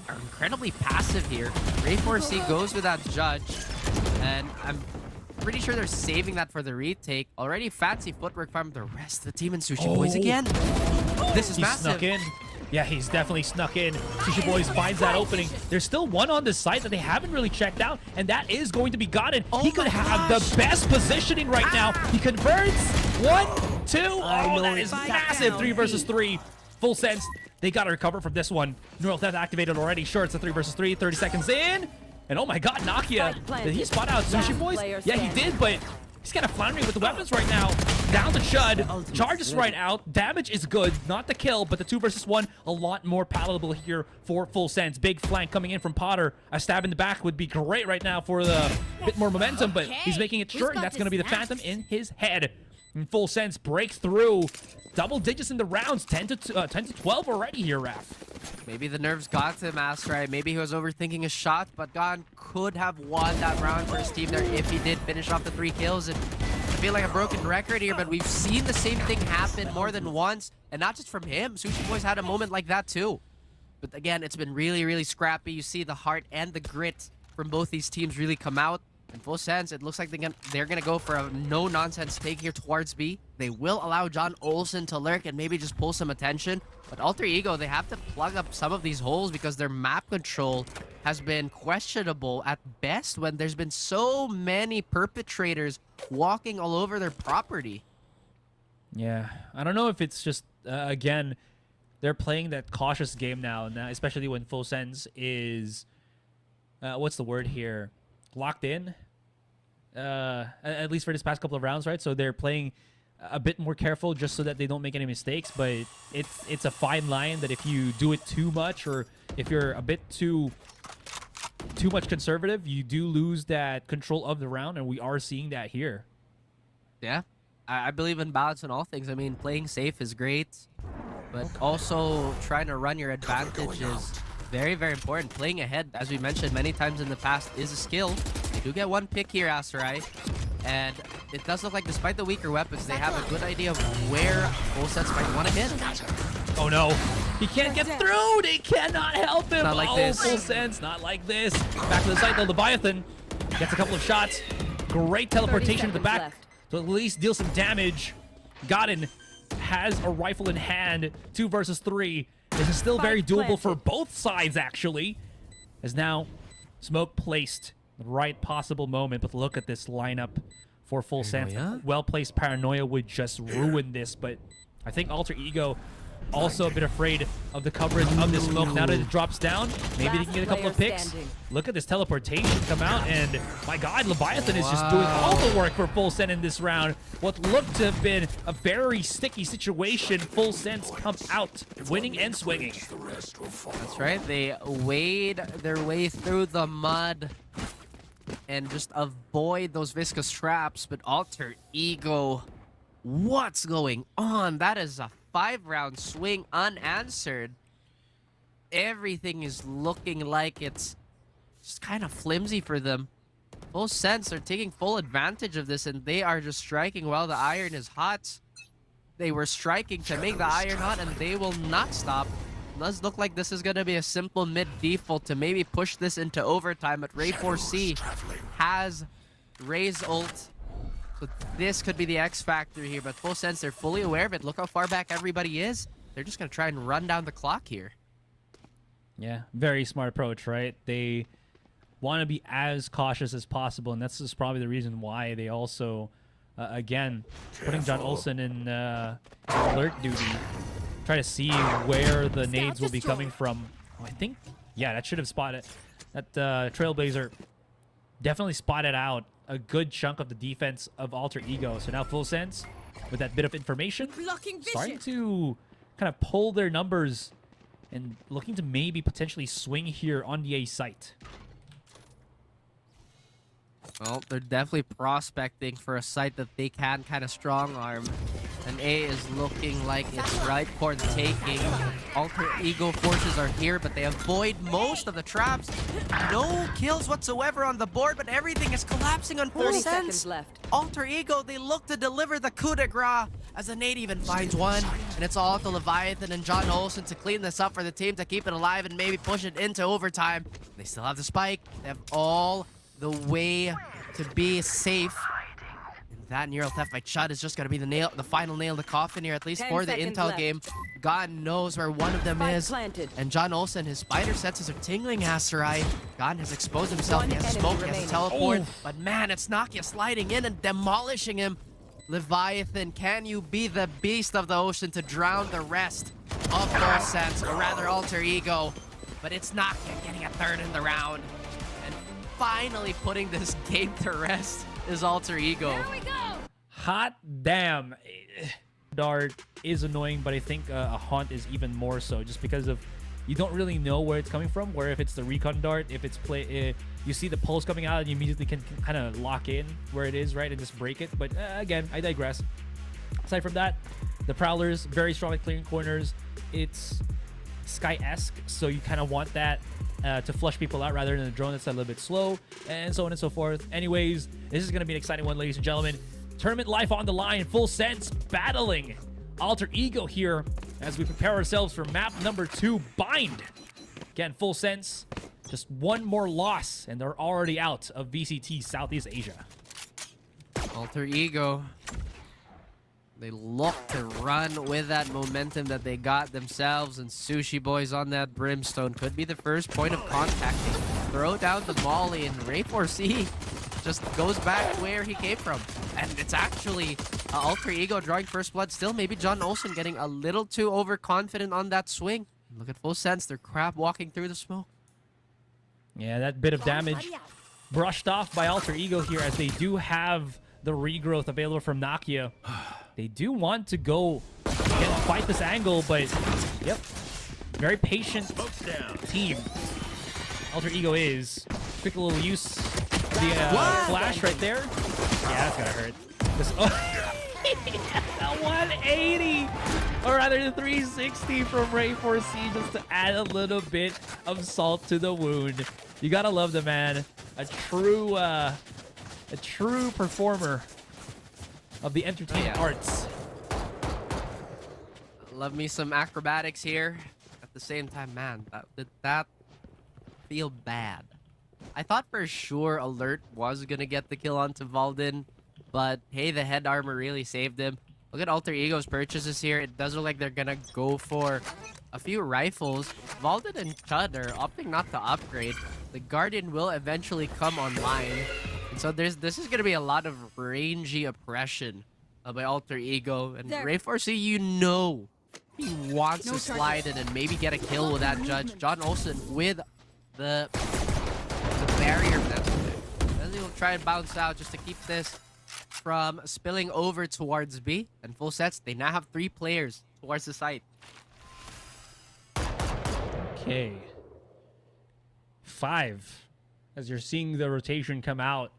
are incredibly passive here. Ray 4C goes with that Judge, and I'm pretty sure they're saving that for the retake. Already fancy footwork from the rest of the team, and Sushi Boys again. This is massive.
Snuck in. Yeah, he's definitely snuck in. Sushi Boys finds that opening. There's still one on this site that they haven't really checked out, and that is going to be Godin. He could have the best positioning right now. He converts. 1, 2. Oh, that is massive. 3 versus 3. Full Sense. They got to recover from this one. Neural Theft activated already. Sure, it's a 3 versus 3. 30 seconds in. And oh my god, Nakia. Did he spot out Sushi Boys? Yeah, he did, but he's kind of floundering with the weapons right now. Down to Chud. Charges right out. Damage is good. Not the kill, but the 2 versus 1, a lot more palatable here for Full Sense. Big flank coming in from Potter. A stab in the back would be great right now for the bit more momentum, but he's making it short, and that's going to be the Phantom in his head. And Full Sense breaks through. Double digits in the rounds. 10 to 12 already here, Raph.
Maybe the nerves got to him, Asrai. Maybe he was overthinking his shot, but Gon could have won that round for his team there if he did finish off the 3 kills. And I feel like a broken record here, but we've seen the same thing happen more than once. And not just from him. Sushi Boys had a moment like that too. But again, it's been really, really scrappy. You see the heart and the grit from both these teams really come out. In Full Sense, it looks like they're gonna go for a no-nonsense take here towards B. They will allow John Olsen to lurk and maybe just pull some attention. But Alter Ego, they have to plug up some of these holes because their map control has been questionable at best when there's been so many perpetrators walking all over their property.
Yeah, I don't know if it's just, again, they're playing that cautious game now, especially when Full Sense is, what's the word here? Locked in, at least for this past couple of rounds, right? So they're playing a bit more careful just so that they don't make any mistakes, but it's a fine line that if you do it too much or if you're a bit too much conservative, you do lose that control of the round, and we are seeing that here.
Yeah, I believe in balance in all things. I mean, playing safe is great, but also trying to run your advantage is very, very important. Playing ahead, as we mentioned many times in the past, is a skill. They do get one pick here, Asarai. And it does look like, despite the weaker weapons, they have a good idea of where Full Sense might want to hit.
Oh no, he can't get through! They cannot help him!
Not like this.
Full Sense, not like this. Back to the site though, Leviathan gets a couple of shots. Great teleportation to the back to at least deal some damage. Godin has a rifle in hand. 2 versus 3. This is still very doable for both sides, actually. As now, smoke placed. The right possible moment, but look at this lineup for Full Sense. Well-placed Paranoia would just ruin this, but I think Alter Ego also a bit afraid of the coverage of this smoke. Now that it drops down, maybe they can get a couple of picks. Look at this teleportation come out, and my god, Leviathan is just doing all the work for Full Sense in this round. What looked to have been a very sticky situation, Full Sense comes out, winning and swinging.
That's right, they wade their way through the mud and just avoid those viscous traps, but Alter Ego, what's going on? That is a 5-round swing unanswered. Everything is looking like it's just kind of flimsy for them. Full sense are taking full advantage of this, and they are just striking while the iron is hot. They were striking to make the iron hot, and they will not stop. Does look like this is going to be a simple mid default to maybe push this into overtime, but Ray 4C has Ray's ult. So this could be the X factor here, but full sense, they're fully aware of it. Look how far back everybody is. They're just going to try and run down the clock here.
Yeah, very smart approach, right? They want to be as cautious as possible, and that's just probably the reason why they also, again, putting John Olsen in alert duty. Try to see where the nades will be coming from. Oh, I think, yeah, that should have spotted. That Trailblazer definitely spotted out a good chunk of the defense of Alter Ego. So now Full Sense, with that bit of information, starting to kind of pull their numbers and looking to maybe potentially swing here on the A site.
Well, they're definitely prospecting for a site that they can kind of strong arm. And A is looking like it's ripe for the taking. Alter Ego forces are here, but they avoid most of the traps. No kills whatsoever on the board, but everything is collapsing on Full Sense. Alter Ego, they look to deliver the coup de grace as the nade even finds one. And it's all to Leviathan and John Olsen to clean this up for the team to keep it alive and maybe push it into overtime. They still have the spike. They have all the way to be safe. That neural theft by Chud is just going to be the final nail in the coffin here, at least for the intel game. God knows where one of them is. And John Olsen, his spider senses are tingling, Asterai. God has exposed himself. He has a smoke, he has a teleport. But man, it's Nakia sliding in and demolishing him. Leviathan, can you be the beast of the ocean to drown the rest of Full Sense, or rather Alter Ego? But it's Nakia getting a third in the round. And finally putting this game to rest is Alter Ego.
Here we go.
Hot damn. Dart is annoying, but I think a haunt is even more so, just because of you don't really know where it's coming from. Where if it's the recon dart, if it's you see the pulse coming out and you immediately can kind of lock in where it is, right, and just break it. But again, I digress. Aside from that, the Prowlers very strong at clearing corners. It's Sky-esque, so you kind of want that to flush people out rather than a drone that's a little bit slow, and so on and so forth. Anyways, this is going to be an exciting one, ladies and gentlemen. Tournament life on the line, Full Sense battling Alter Ego here as we prepare ourselves for map number 2, Bind. Again, Full Sense, just one more loss, and they're already out of VCT Southeast Asia.
Alter Ego, they look to run with that momentum that they got themselves, and Sushi Boys on that Brimstone could be the first point of contact. They throw down the Molly, and Ray 4C just goes back where he came from. And it's actually Alter Ego drawing first blood still. Maybe John Olsen getting a little too overconfident on that swing. Look at Full Sense, they're crab walking through the smoke.
Yeah, that bit of damage brushed off by Alter Ego here, as they do have the regrowth available from Nakia. They do want to go and fight this angle, but yep, very patient team. Alter Ego is. Quick little use of the flash right there. Yeah, that's gonna hurt. This, the 180, or rather the 360 from Ray 4C, just to add a little bit of salt to the wound. You gotta love the man, a true performer of the entertainment arts.
Love me some acrobatics here. At the same time, man, that feel bad. I thought for sure Alert was gonna get the kill onto Valden, but hey, the head armor really saved him. Look at Alter Ego's purchases here. It does look like they're gonna go for a few rifles. Valden and Chud are opting not to upgrade. The Guardian will eventually come online. And so this is gonna be a lot of rangy oppression by Alter Ego. And Ray 4C, you know, he wants to slide in and maybe get a kill with that judge. John Olsen with the barrier. Then he'll try and bounce out just to keep this from spilling over towards B. And Full Sets, they now have 3 players towards the site.
Okay. 5. As you're seeing the rotation come out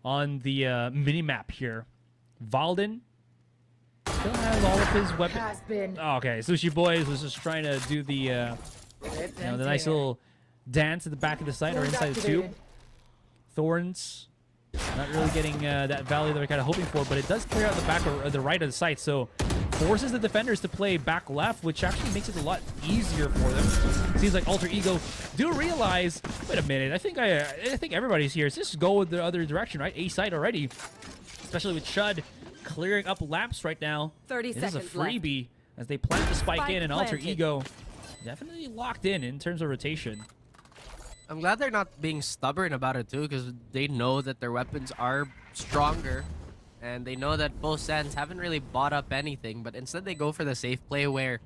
on the mini-map here. Valden still has all of his weapons. Oh, okay, Sushi Boys was just trying to do the the nice little dance at the back of the site or inside the tube. Thorns not really getting that value that we're kind of hoping for, but it does clear out the back or the right of the site, so forces the defenders to play back left, which actually makes it a lot easier for them. Seems like Alter Ego do realize, wait a minute, I think everybody's here. Let's just go the other direction, right? A site already, especially with Shud clearing up lamps right now.
30
this
seconds
is a freebie as they plant the spike in, and Alter Ego definitely locked in terms of rotation.
I'm glad they're not being stubborn about it too, because they know that their weapons are stronger, and they know that both Sens haven't really bought up anything, but instead they go for the safe play where,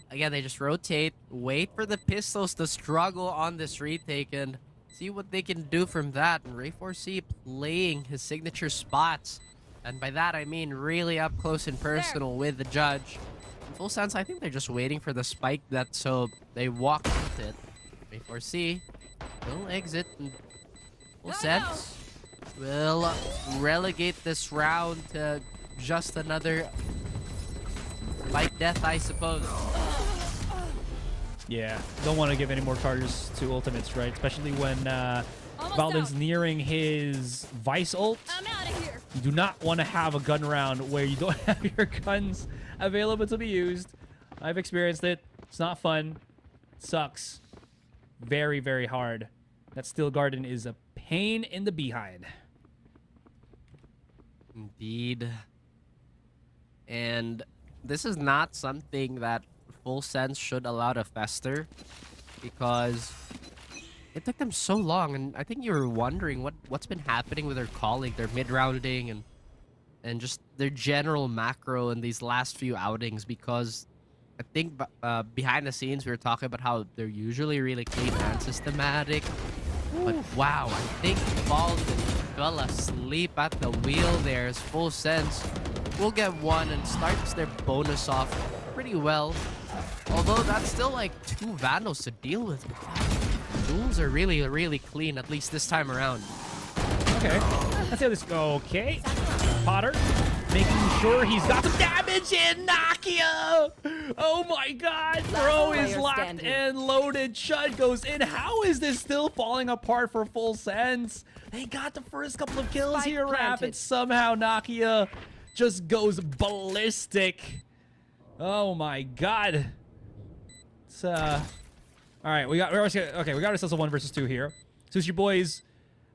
again, they just rotate, wait for the pistols to struggle on this retake, and see what they can do from that. And Ray4C playing his signature spots, and by that I mean really up close and personal with the judge. In full sense, I think they're just waiting for the spike that so they walk with it. Ray4C will exit, and full sense will relegate this round to just another spike death, I suppose.
Yeah, don't want to give any more charges to ultimates, right? Especially when Valden's nearing his Vice ult.
I'm out of here.
You do not want to have a gun round where you don't have your guns available to be used. I've experienced it. It's not fun. It sucks. Very, very hard. That Steel Garden is a pain in the behind.
Indeed. And this is not something that full sense should allow to fester, because it took them so long, and I think you were wondering what's been happening with their calling, their mid-rounding, and just their general macro in these last few outings, because I think behind the scenes we were talking about how they're usually really clean and systematic. But wow, I think Valden fell asleep at the wheel there as full sense will get one and starts their bonus off pretty well. Although that's still like 2 Vandals to deal with. Duels are really, really clean, at least this time around.
Okay, let's see how this goes. Okay, Potter making sure he's got some damage in. Nakia! Oh my god, bro is locked and loaded. Shud goes in. How is this still falling apart for full sense? They got the first couple of kills here, Rap, and somehow Nakia just goes ballistic. Oh my god. It's all right, we got ourselves a 1 versus 2 here. Sushi Boy's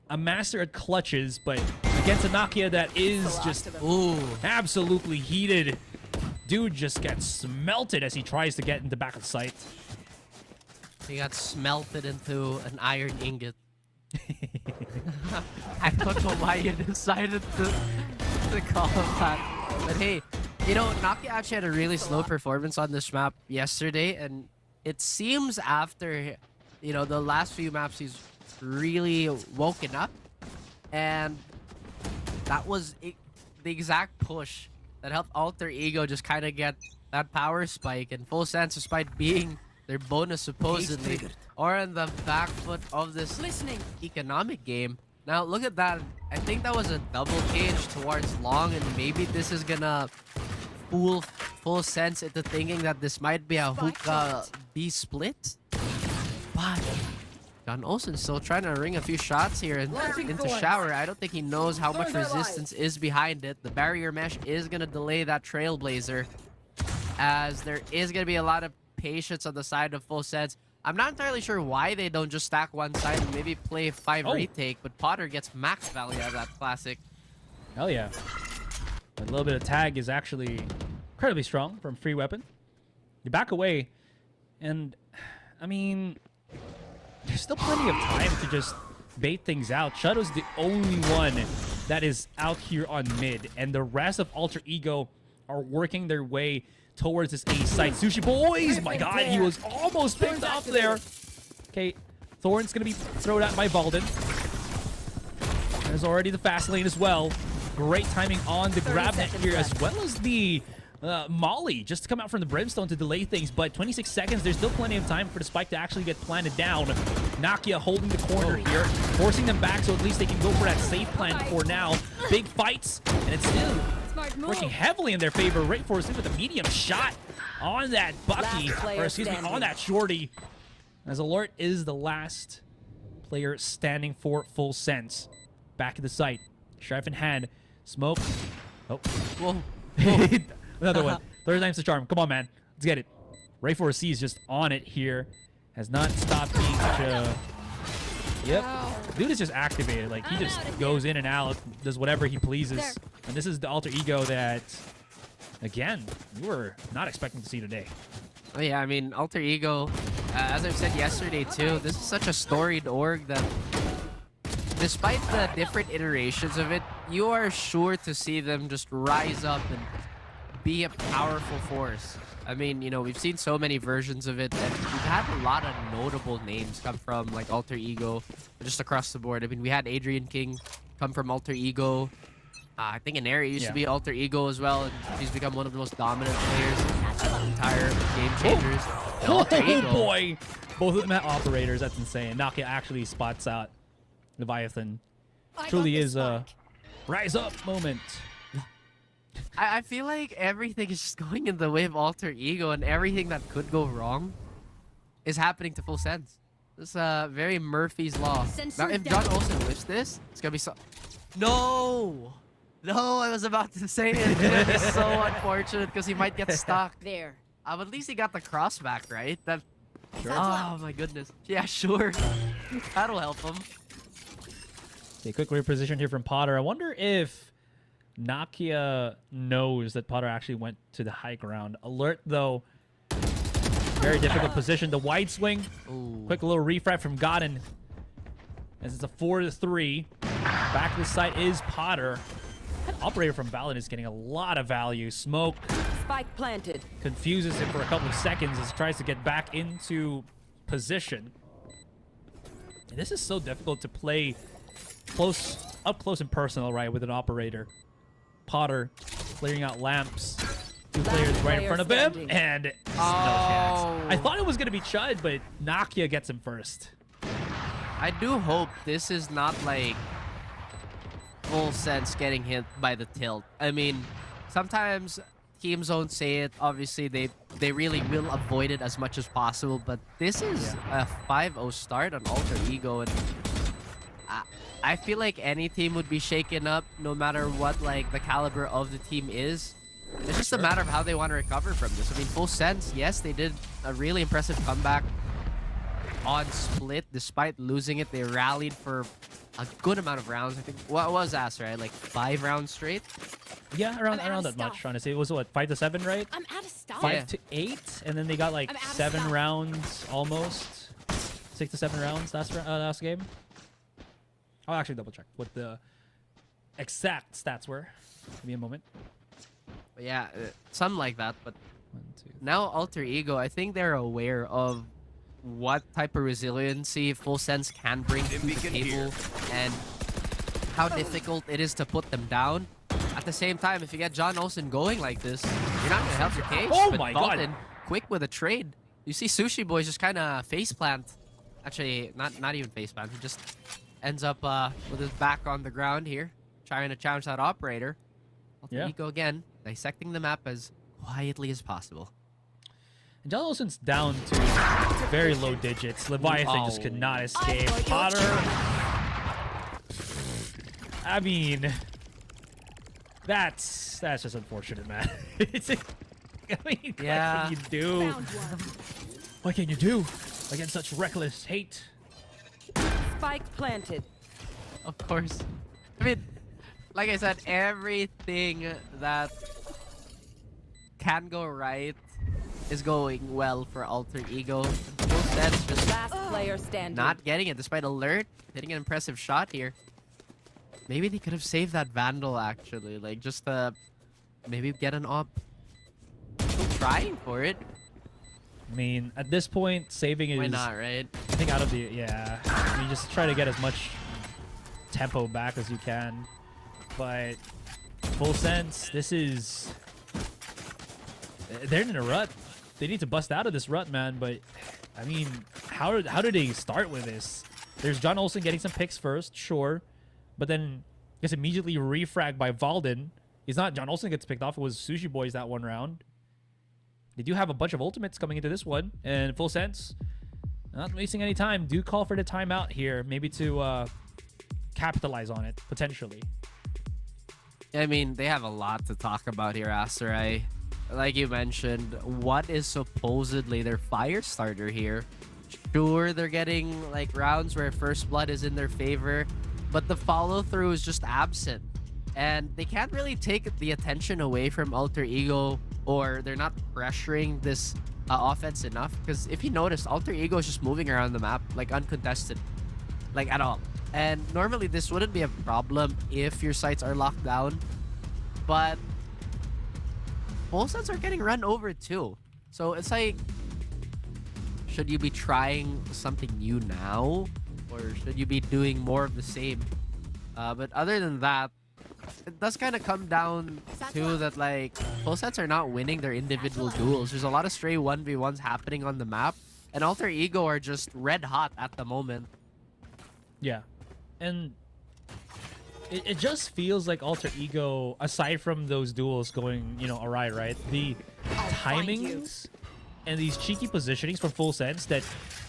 a master at clutches, but against a Nakia that is just absolutely heated. Dude just gets smelted as he tries to get into back of sight.
He got smelted into an iron ingot. I don't know why you decided to call him that. But hey, you know, Nakia actually had a really slow performance on this map yesterday, and it seems after, you know, the last few maps he's really woken up, and that was the exact push that helped Alter Ego just kind of get that power spike, and full sense, despite being their bonus supposedly, or in the back foot of this economic game. Now look at that. I think that was a double cage towards long, and maybe this is gonna fool full sense into thinking that this might be a hookah B split. But John Olsen still trying to ring a few shots here into Shower. I don't think he knows how much resistance is behind it. The barrier mesh is gonna delay that Trailblazer, as there is gonna be a lot of patience on the side of full sense. I'm not entirely sure why they don't just stack one side and maybe play 5 retake, but Potter gets max value out of that classic.
Hell yeah. A little bit of tag is actually incredibly strong from free weapon. You back away, and I mean, there's still plenty of time to just bait things out. Shadow's the only one that is out here on mid, and the rest of Alter Ego are working their way towards this A site. Sushi Boys! My god, he was almost picked up there. Okay, Thorn's gonna be thrown out by Valden. There's already the fast lane as well. Great timing on the grab net here, as well as the Molly just to come out from the Brimstone to delay things. But 26 seconds, there's still plenty of time for the spike to actually get planted down. Nakia holding the corner here, forcing them back so at least they can go for that safe plant for now. Big fights, and it's still working heavily in their favor. Ray4C with a medium shot on that Bucky, or excuse me, on that Shorty. As Alert is the last player standing for full sense. Back in the site. Sheriff in hand. Smoke. Oh.
Whoa.
Another one. Third time's the charm. Come on, man. Let's get it. Ray 4C is just on it here. Has not stopped being such a... Yep. Dude is just activated. Like, he just goes in and out, does whatever he pleases. And this is the alter ego that, again, you were not expecting to see today.
Oh yeah, I mean, Alter Ego, as I've said yesterday too, this is such a storied org that despite the different iterations of it, you are sure to see them just rise up and be a powerful force. I mean, you know, we've seen so many versions of it, and we've had a lot of notable names come from, like, Alter Ego, just across the board. I mean, we had Adrian King come from Alter Ego. I think Inari used to be Alter Ego as well, and he's become one of the most dominant players in the entire Game Changers. Alter Ego.
Boy! Both of them at operators. That's insane. Nakia actually spots out Leviathan. Truly is a rise up moment.
I feel like everything is just going in the way of Alter Ego, and everything that could go wrong is happening to full sense. This is very Murphy's Law. Now, if John Olsen wins this, it's going to be so... No! No, I was about to say it. It's going to be so unfortunate because he might get stuck.
There.
But at least he got the crossback, right? That...
Sure.
Oh, my goodness. Yeah, sure. That'll help him.
Okay, quick reposition here from Potter. I wonder if Nakia knows that Potter actually went to the high ground. Alert, though. Very difficult position. The wide swing.
Ooh.
Quick little refrag from Godin. As it's a 4-3. Back to the site is Potter. Operator from Valid is getting a lot of value. Smoke.
Spike planted.
Confuses him for a couple of seconds as he tries to get back into position. And this is so difficult to play up close and personal, right, with an operator. Potter clearing out lamps. Two players right in front of him, and no chance. I thought it was going to be Chud, but Nakia gets him first.
I do hope this is not like full sense getting hit by the tilt. I mean, sometimes teams don't say it. Obviously, they really will avoid it as much as possible, but this is a 5-0 start on Alter Ego, and I feel like any team would be shaken up no matter what like the caliber of the team is. It's just a matter of how they want to recover from this. I mean, full sense, yes, they did a really impressive comeback on Split. Despite losing it, they rallied for a good amount of rounds. I think, what was that, right? Like 5 rounds straight?
Yeah, around that much, trying to say. It was, what, 5 to 7, right?
I'm out of stuff.
5 to 8, and then they got like 7 rounds almost. 6 to 7 rounds last game. I'll actually double check what the exact stats were. Give me a moment.
Yeah, something like that. But
1, 2,
now Alter Ego, I think they're aware of what type of resiliency Full Sense can bring to the table and how difficult it is to put them down. At the same time, if you get John Olsen going like this, you're not going to help your case.
Oh
but
my
Valden,
God.
quick with a trade. You see Sushi Boy just kind of faceplant. Actually, not even faceplant. He just ends up with his back on the ground here, trying to challenge that operator. Alter Ego again, dissecting the map as quietly as possible.
And John Olsen's down to very low digits. Leviathan just could not escape. Potter. I mean, that's just unfortunate, man. I mean,
yeah.
What can you do? What can you do against such reckless hate?
Spike planted.
Of course. I mean, like I said, everything that can go right is going well for Alter Ego. Full Sense just
Last player standing.
not getting it despite Alert hitting an impressive shot here. Maybe they could have saved that Vandal actually, like just maybe get an op. Still trying for it.
I mean, at this point, saving is...
Why not, right?
I think out of the... Yeah. I mean, just try to get as much tempo back as you can. But Full Sense, this is... They're in a rut. They need to bust out of this rut, man. But, I mean, how did they start with this? There's John Olsen getting some picks first, sure. But then gets immediately refragged by Valden. It's not John Olsen gets picked off. It was Sushi Boys that one round. They do have a bunch of ultimates coming into this one. And Full Sense, Not wasting any time. Do call for the timeout here. Maybe to capitalize on it, potentially.
I mean, they have a lot to talk about here, Asterai. Like you mentioned, what is supposedly their fire starter here? Sure, they're getting like rounds where first blood is in their favor, but the follow-through is just absent. And they can't really take the attention away from Alter Ego, or they're not pressuring this offense enough. Because if you notice, Alter Ego is just moving around the map, like uncontested, like at all. And normally this wouldn't be a problem if your sites are locked down, but full sets are getting run over too. So it's like, should you be trying something new now, or should you be doing more of the same? But other than that, it does kind of come down to that, like, full sets are not winning their individual duels. There's a lot of stray 1v1s happening on the map, and Alter Ego are just red hot at the moment.
Yeah. And it just feels like Alter Ego, aside from those duels going, you know, awry, right? The timings and these cheeky positionings for full sense that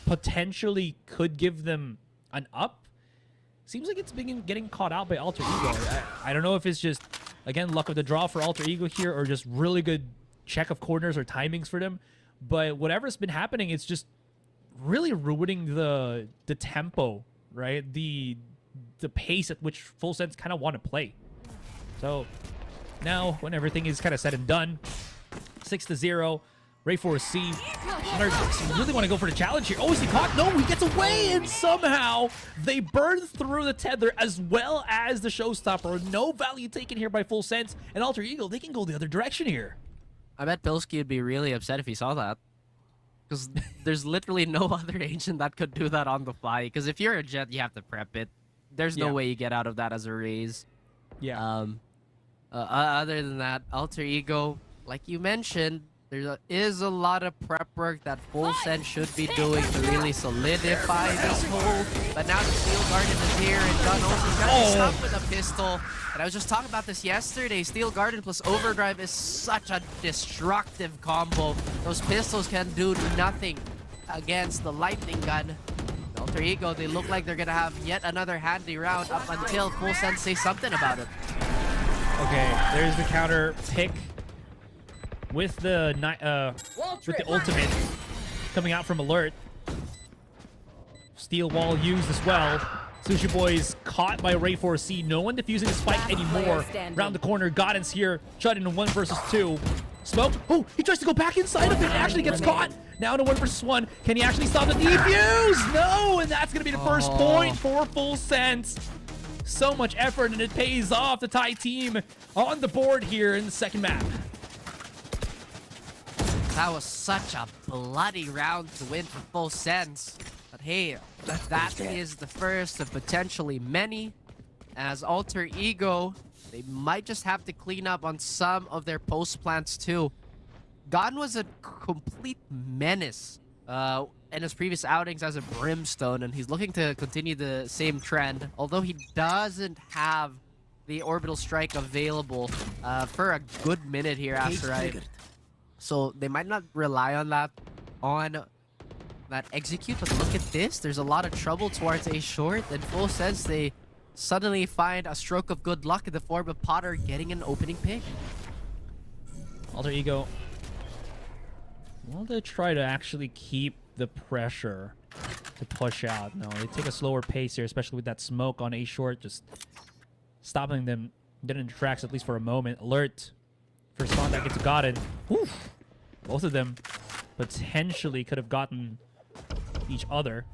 potentially could give them an up, seems like it's been getting caught out by Alter Ego. I don't know if it's just, again, luck of the draw for Alter Ego here, or just really good check of corners or timings for them. But whatever's been happening, it's just really ruining the tempo, right? The pace at which full sense kind of want to play. So now, when everything is kind of said and done, 6-0. Ray for a C. Really want to go for the challenge here. Oh, is he caught? No, he gets away, and somehow they burn through the tether as well as the showstopper. No value taken here by full sense, and Alter Ego, they can go the other direction here.
I bet Pilsky would be really upset if he saw that. Because there's literally no other agent that could do that on the fly. Because if you're a Jet, you have to prep it. There's no way you get out of that as a raise.
Yeah.
Other than that, Alter Ego, like you mentioned, there is a lot of prep work that full sense should be doing to really solidify this hole. But now the Steel Garden is here, and Gun Olsen's got to be stuck with a pistol. And I was just talking about this yesterday. Steel Garden plus Overdrive is such a destructive combo. Those pistols can do nothing against the Lightning Gun. Alter Ego, they look like they're going to have yet another handy round up until full sense say something about it.
Okay, there's the counter pick with the ultimate coming out from Alert. Steel wall used as well. Sushi Boys caught by Ray 4C. No one defusing the spike anymore. Round the corner, Godden's here. Shut in a 1 versus 2. Smoke. Oh, he tries to go back inside of it and actually gets caught. Now in a 1 versus 1. Can he actually stop the defuse? No, and that's going to be the first point for full sense. So much effort, and it pays off. The Thai team on the board here in the second map.
That was such a bloody round to win for full sense. But hey, that is the first of potentially many. As Alter Ego, they might just have to clean up on some of their post plants too. Gon was a complete menace in his previous outings as a Brimstone, and he's looking to continue the same trend, although he doesn't have the orbital strike available for a good minute here after So they might not rely on that execute, but look at this. There's a lot of trouble towards a short, and full sense they suddenly find a stroke of good luck in the form of Potter getting an opening pick.
Alter Ego, well, they try to actually keep the pressure to push out. No, they take a slower pace here, especially with that smoke on A short, just stopping them dead in tracks at least for a moment. Alert. First contact gets gotten. Whew. Both of them potentially could have gotten each other.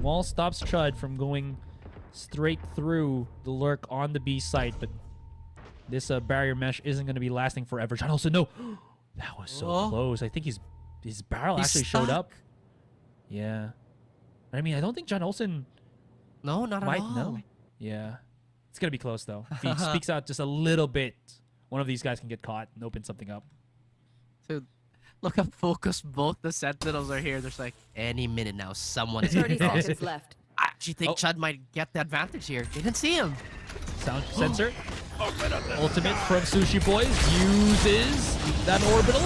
Wall stops Chud from going straight through the lurk on the B site, but this barrier mesh isn't going to be lasting forever. John Olsen, no! That was so close. I think his barrel actually showed up. Yeah. I mean, I don't think John Olsen
No, not at all.
know. Yeah. It's going to be close, though. If he speaks out just a little bit, one of these guys can get caught and open something up.
Dude, look how focused both the Sentinels are here. There's like, any minute now, someone is going to
30
cross.
seconds left.
I actually think Chud might get the advantage here. They didn't see him.
Sound sensor. Ultimate from Sushi Boys uses that orbital.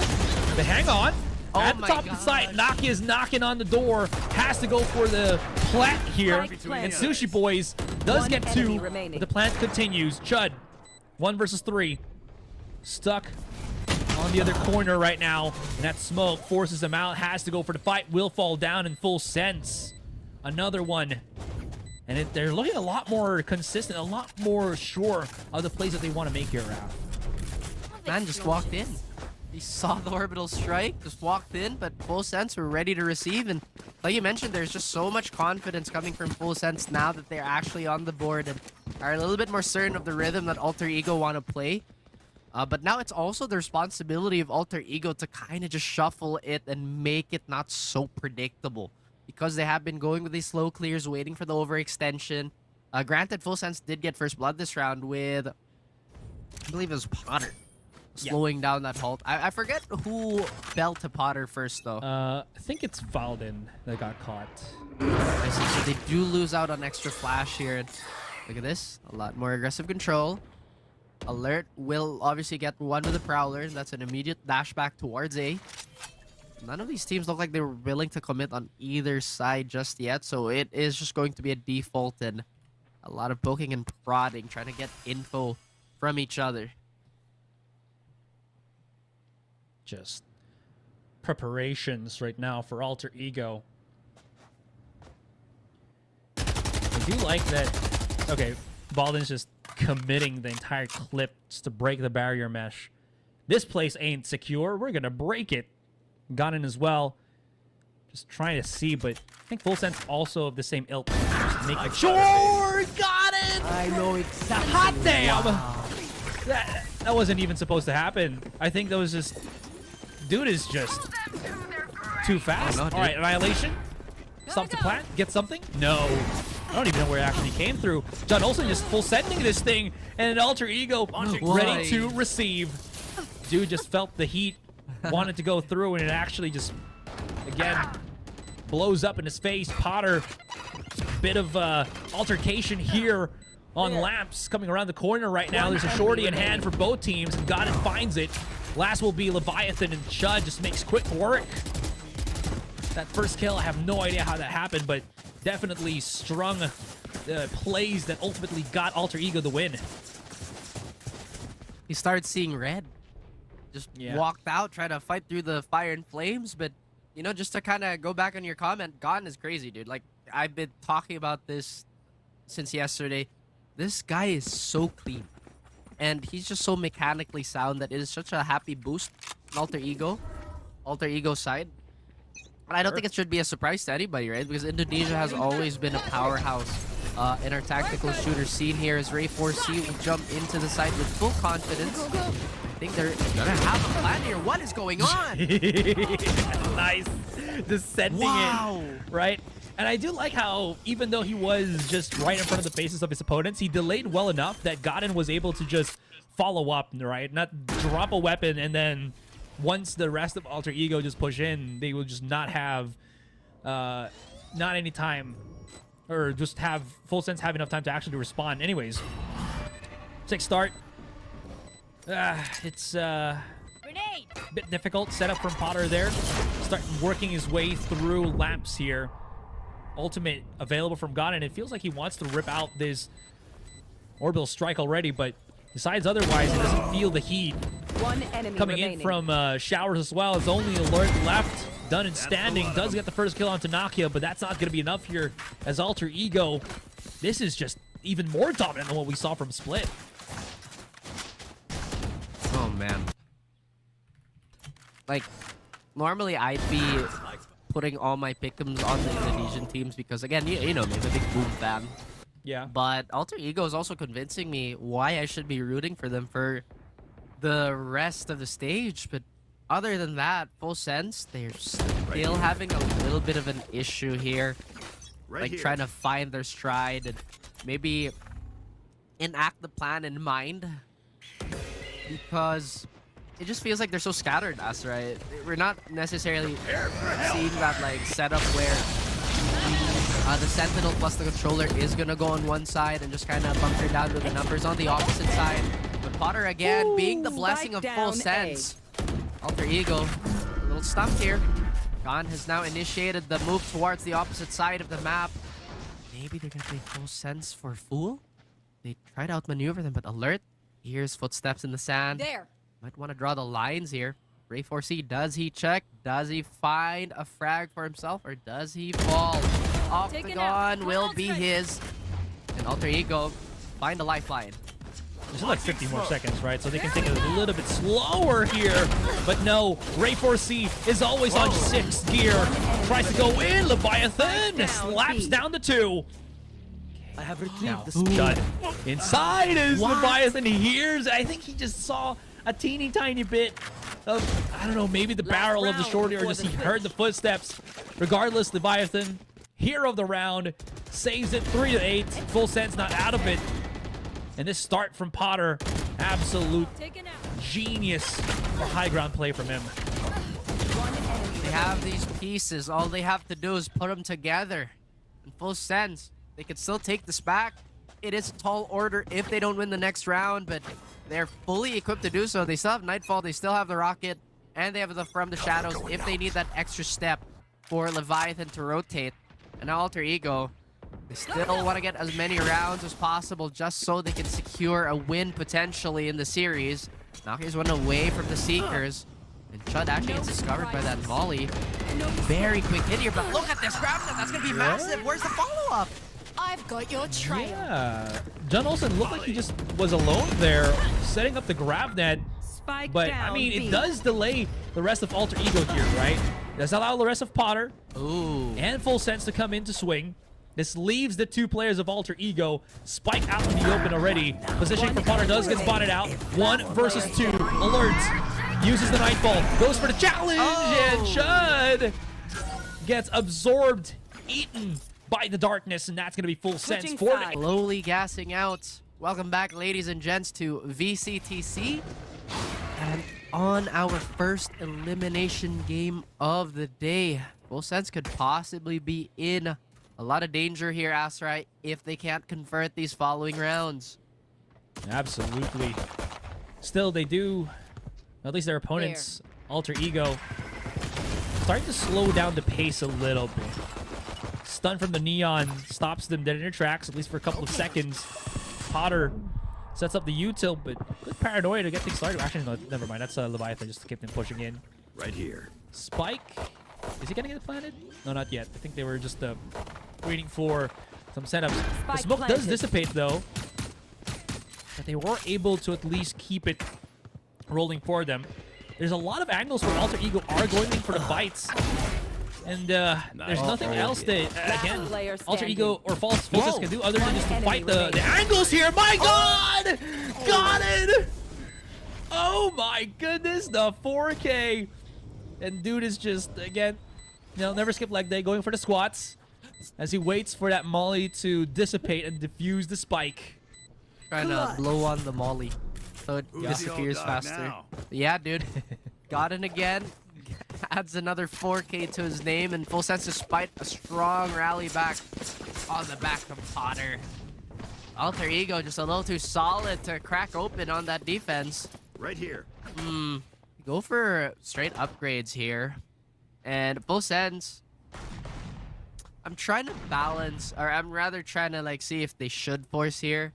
But hang on.
Oh
At the
my
top of the site,
gosh.
Nakia is knocking on the door. Has to go for the plant here.
Spike planted.
And Sushi Boys does
One
get
enemy
2,
remaining.
but the plant continues. Chud, 1 versus 3. Stuck on the other corner right now. And that smoke forces him out. Has to go for the fight. Will fall down in full sense. Another one. And they're looking a lot more consistent, a lot more sure of the plays that they want to make here, Raph.
Man just walked in. He saw the orbital strike, just walked in, but Full Sense were ready to receive. And like you mentioned, there's just so much confidence coming from Full Sense now that they're actually on the board and are a little bit more certain of the rhythm that Alter Ego want to play. But now it's also the responsibility of Alter Ego to kind of just shuffle it and make it not so predictable. Because they have been going with these slow clears, waiting for the overextension. Granted, Full Sense did get first blood this round with, I believe it was Potter, slowing down that halt. I forget who fell to Potter first, though.
I think it's Valden that got caught.
I see. So they do lose out on extra flash here. And look at this. A lot more aggressive control. Alert will obviously get 1 with the Prowler. That's an immediate dash back towards A. None of these teams look like they were willing to commit on either side just yet, so it is just going to be a default and a lot of poking and prodding, trying to get info from each other.
Just preparations right now for Alter Ego. I do like that. Okay, Valden's just committing the entire clip just to break the barrier mesh. This place ain't secure. We're going to break it. Got in as well. Just trying to see, but I think Full Sense also of the same ilk. Just making sure. Got it!
I know exactly.
Hot damn!
Wow.
That wasn't even supposed to happen. I think that was just... Dude is just too fast.
Oh, no, dude.
All right, Annihilation. Stop the plant. Get something? No. I don't even know where it actually came through. John Olsen just full sending this thing, and an Alter Ego ready to receive. Dude just felt the heat, wanted to go through, and it actually just, again, blows up in his face. Potter, bit of altercation here on Lamps coming around the corner right now. There's a shorty in hand for both teams, and Godin finds it. Last will be Leviathan, and Chud just makes quick work. That first kill, I have no idea how that happened, but definitely strung plays that ultimately got Alter Ego the win.
He started seeing red. Just walked out, tried to fight through the fire and flames, but, you know, just to kind of go back on your comment, Godin is crazy, dude. Like, I've been talking about this since yesterday. This guy is so clean. And he's just so mechanically sound that it is such a happy boost on Alter Ego side. And I don't think it should be a surprise to anybody, right? Because Indonesia has always been a powerhouse in our tactical shooter scene here, as Ray 4C will jump into the site with full confidence. I think they're gonna have a plan here. What is going on?
Nice. Just sending it, right? And I do like how, even though he was just right in front of the faces of his opponents, he delayed well enough that Godin was able to just follow up, right? Not drop a weapon, and then once the rest of Alter Ego just push in, they will just not have not any time, or just have Full Sense have enough time to actually respond. Anyways, 6 start. It's a bit difficult setup from Potter there. Start working his way through Lamps here. Ultimate available from Godin. It feels like he wants to rip out this orbital strike already, but decides otherwise. He doesn't feel the heat.
One enemy
Coming
remaining.
in from showers as well. It's only Alert left. Done and standing. Does get the first kill onto Nakia, but that's not going to be enough here as Alter Ego. This is just even more dominant than what we saw from Split.
Oh, man. Like, normally I'd be putting all my pick'ems on the Indonesian teams because, again, you know me, I'm a big Boom fan.
Yeah.
But Alter Ego is also convincing me why I should be rooting for them for the rest of the stage. But other than that, Full Sense, they're still having a little bit of an issue here. Like, trying to find their stride and maybe enact the plan in mind. Because it just feels like they're so scattered, us, right? We're not necessarily seeing that, like, setup where the Sentinel plus the controller is gonna go on one side and just kind of bunker down with the numbers on the opposite side. But Potter, again, being the blessing of Full Sense. Alter Ego, a little little stumped here. Khan has now initiated the move towards the opposite side of the map. Maybe they're gonna play full sense for Fool? They try to outmaneuver them, but alert. Here's footsteps in the sand.
There.
Might want to draw the lines here. Ray 4C, does he check? Does he find a frag for himself? Or does he fall? Octagon will be his. And Alter Ego, find a lifeline.
There's like 50 more seconds, right? So they can take it a little bit slower here. But no, Ray 4C is always on 6th gear. Tries to go in. Leviathan slaps down the 2.
I have
Now,
retrieved the
Scud. Inside is Leviathan. He hears. I think he just saw a teeny tiny bit of, I don't know, maybe the barrel of the shorty, or just he heard the footsteps. Regardless, Leviathan, hero of the round, saves it 3-8. Full sense not out of it. And this start from Potter, absolute genius for high ground play from him.
They have these pieces. All they have to do is put them together. In full sense, they could still take this back. It is a tall order if they don't win the next round, but they're fully equipped to do so. They still have Nightfall, they still have the Rocket, and they have the From the Shadows if they need that extra step for Leviathan to rotate. And now Alter Ego, they still want to get as many rounds as possible just so they can secure a win potentially in the series. Now here's one away from the Seekers. And Chud actually gets discovered by that volley. Very quick hit here, but look at this grab. That's going to be massive. Where's the follow-up?
I've got your trail.
Yeah. John Olsen looked like he just was alone there, setting up the grab net.
Spike
But,
down,
I mean,
B.
it does delay the rest of Alter Ego here, right? It does allow the rest of Potter
Ooh.
and Full Sense to come in to swing. This leaves the 2 players of Alter Ego. Spike out in the open already. Positioning for Potter does get spotted out. 1 versus 2. Alerts. Uses the Nightfall. Goes for the challenge. And Chud gets absorbed, eaten by the darkness. And that's going to be Full Sense
Switching
for
sides.
Slowly gassing out. Welcome back, ladies and gents, to VCTC. And on our first elimination game of the day, Full Sense could possibly be in a lot of danger here, Asrai, if they can't convert these following rounds.
Absolutely. Still, they do, at least their opponents, Alter Ego, starting to slow down the pace a little bit. Stun from the Neon stops them dead in their tracks, at least for a couple of seconds. Potter sets up the util, but good paranoia to get things started. Actually, no, never mind. That's Leviathan just kept them pushing in.
right here.
Spike, is he gonna get planted? No, not yet. I think they were just waiting for some setups. The
Spike
smoke does
planted.
dissipate though, but they were able to at least keep it rolling for them. There's a lot of angles where Alter Ego are going in for the fights. And there's nothing else that, again,
player
Alter
standing.
Ego or False Focus can do other than just to
One
fight
enemy
the
remaining.
angles here. My God! Got it! Oh my goodness, the 4K. And dude is just, again, you know, never skip leg day, going for the squats as he waits for that molly to dissipate and diffuse the spike.
Trying to blow on the molly so it
Who's the
disappears
old dog
faster.
now?
Yeah, dude. Got it again. Adds another 4K to his name, and Full Sense despite a strong rally back on the back of Potter. Alter Ego just a little too solid to crack open on that defense.
Right here.
Go for straight upgrades here. And Full Sense, I'm trying to balance, or I'm rather trying to like see if they should force here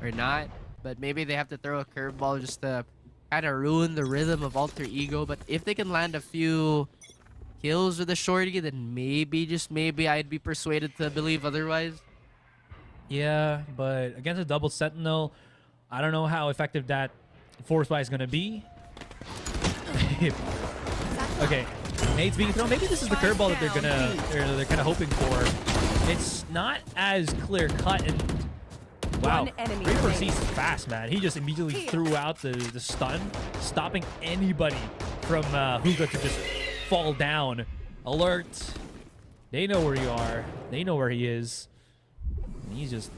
or not. But maybe they have to throw a curveball just to kind of ruin the rhythm of Alter Ego. But if they can land a few kills with the shorty, then maybe, just maybe, I'd be persuaded to believe otherwise.
Yeah, but against a double sentinel, I don't know how effective that force buy is gonna be. Okay, nades being thrown. Maybe this is the curveball that they're kind of hoping for. It's not as clear cut, and wow,
One enemy
Reaper
remaining.
sees fast, man. He just immediately threw out the stun, stopping anybody from Huga to just fall down. Alert! They know where you are. They know where he is. And he's just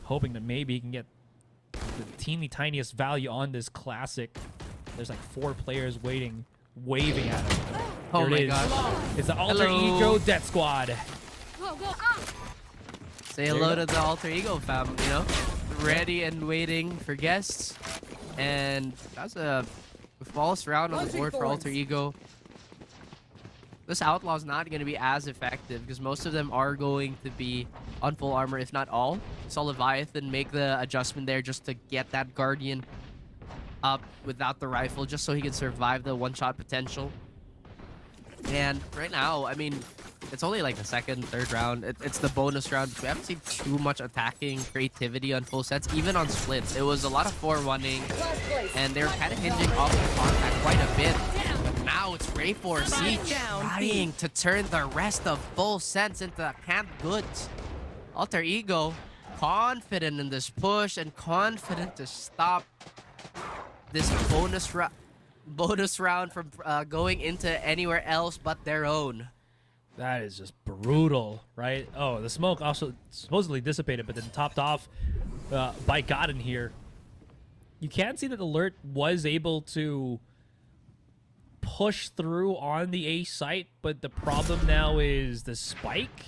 hoping that maybe he can get the teeny tiniest value on this classic. There's like 4 players waiting, waving at him.
Oh
Here
my
it is.
gosh.
It's the Alter
Hello.
Ego Death Squad.
Go, go, ah!
Say hello to the Alter Ego fam, you know? Ready and waiting for guests. And that's a false round on the board for Alter Ego. this outlaw is not going to be as effective because most of them are going to be on full armor, if not all. So Leviathan make the adjustment there just to get that Guardian up without the rifle, just so he can survive the one-shot potential. And right now, I mean, it's only like the second, third round. It's the bonus round. We haven't seen too much attacking creativity on full sets, even on splits. It was a lot of 4-1ing, and they were kind of hinging off the contact quite a bit. But now it's Ray4C trying to turn the rest of full sets into canned goods. Alter Ego, confident in this push and confident to stop this bonus round from going into anywhere else but their own.
That is just brutal, right? Oh, the smoke also supposedly dissipated, but then topped off by Godin here. You can see that Alert was able to push through on the A site, but the problem now is the spike.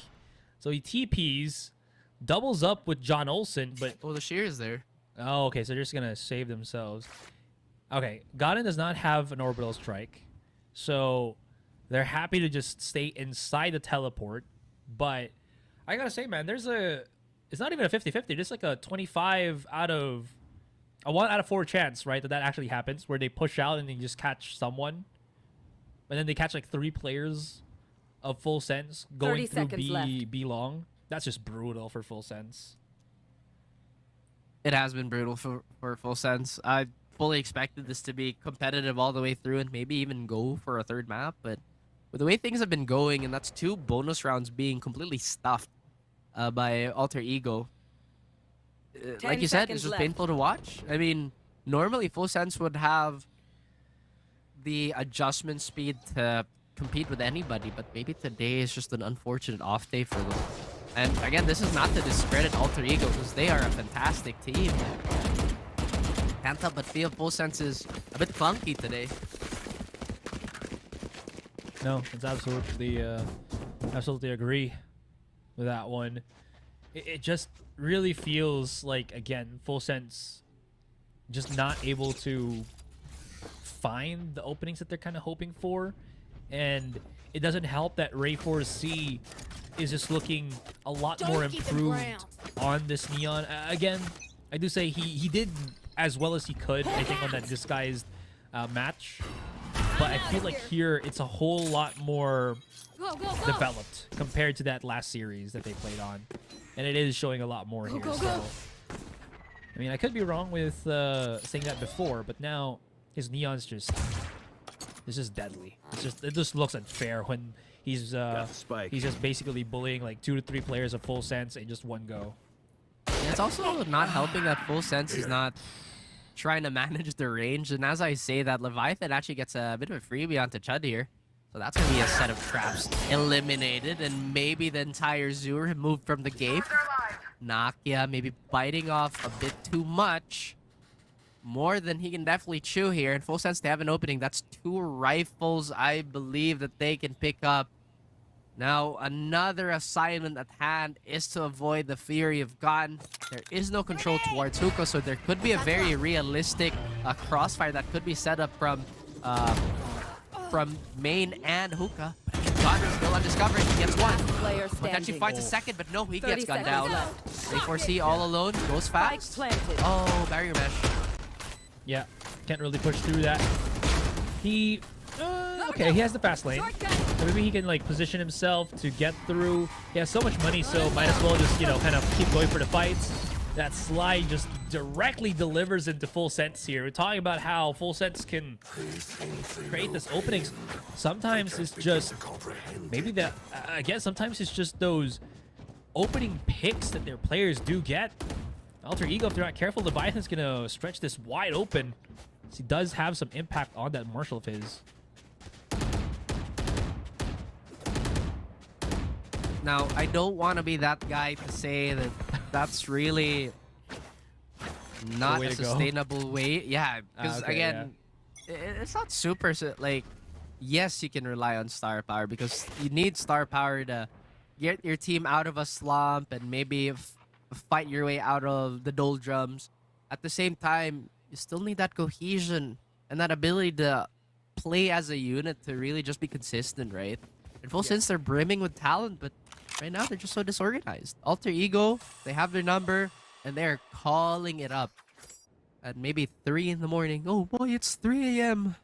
So he TPs, doubles up with John Olsen, but...
Oh, the shear is there.
Oh, okay, so they're just going to save themselves. Okay, Godin does not have an orbital strike, so they're happy to just stay inside the teleport. But I gotta say, man, it's not even a 50-50. It's like a 25 out of a 1 out of 4 chance, right, that actually happens, where they push out and they just catch someone, and then they catch like 3 players of Full Sense going through B long. That's just brutal for Full Sense.
It has been brutal for Full Sense. I fully expected this to be competitive all the way through and maybe even go for a third map, but with the way things have been going, and that's 2 bonus rounds being completely stuffed by Alter Ego, like you said, it's just painful to watch. I mean, normally Full Sense would have the adjustment speed to compete with anybody, but maybe today is just an unfortunate off day for them. And again, this is not to discredit Alter Ego because they are a fantastic team. Can't help but feel Full Sense is a bit clunky today.
No, it's absolutely agree with that one. It just really feels like, again, Full Sense just not able to find the openings that they're kind of hoping for. And it doesn't help that Ray4C is just looking a lot more improved on this Neon. Again, I do say he did as well as he could, I think, on that disguised match. But I feel like here it's a whole lot more developed compared to that last series that they played on. And it is showing a lot more here. So, I mean, I could be wrong with saying that before, but now his Neon's just... It's just deadly. It just looks unfair when he's just basically bullying like 2 to 3 players of Full Sense in just one go.
Yeah, it's also not helping that Full Sense is not trying to manage the range. And as I say that, Leviathan actually gets a bit of a freebie onto Chud here. So that's going to be a set of traps eliminated. And maybe the entire zoo removed from the game. Nakia maybe biting off a bit too much. More than he can definitely chew here. And Full Sense, they have an opening. That's 2 rifles, I believe, that they can pick up. Now, another assignment at hand is to avoid the Fury of God. There is no control towards Hookah, so there could be a very realistic crossfire that could be set up from main and Hookah. God is still undiscovered. He gets one. Potentially finds a second, but no, he gets gunned down. Ray4C all alone. Goes fast. Oh, barrier mesh.
Yeah, can't really push through that. He... okay, he has the fast lane. So maybe he can like position himself to get through. He has so much money, so might as well just, you know, kind of keep going for the fights. That slide just directly delivers into Full Sense here. We're talking about how Full Sense can create this openings. Sometimes it's just maybe that again. Sometimes it's just those opening picks that their players do get. Alter Ego, if they're not careful, Leviathan's gonna stretch this wide open. So he does have some impact on that Marshall of his.
Now, I don't want to be that guy to say that that's really not a sustainable way. Yeah, because again, it's not super, like, yes, you can rely on star power because you need star power to get your team out of a slump and maybe fight your way out of the doldrums. At the same time, you still need that cohesion and that ability to play as a unit to really just be consistent, right? In full sense, they're brimming with talent, but right now they're just so disorganized. Alter Ego, they have their number, and they're calling it up at maybe 3 in the morning. Oh boy, it's 3 a.m.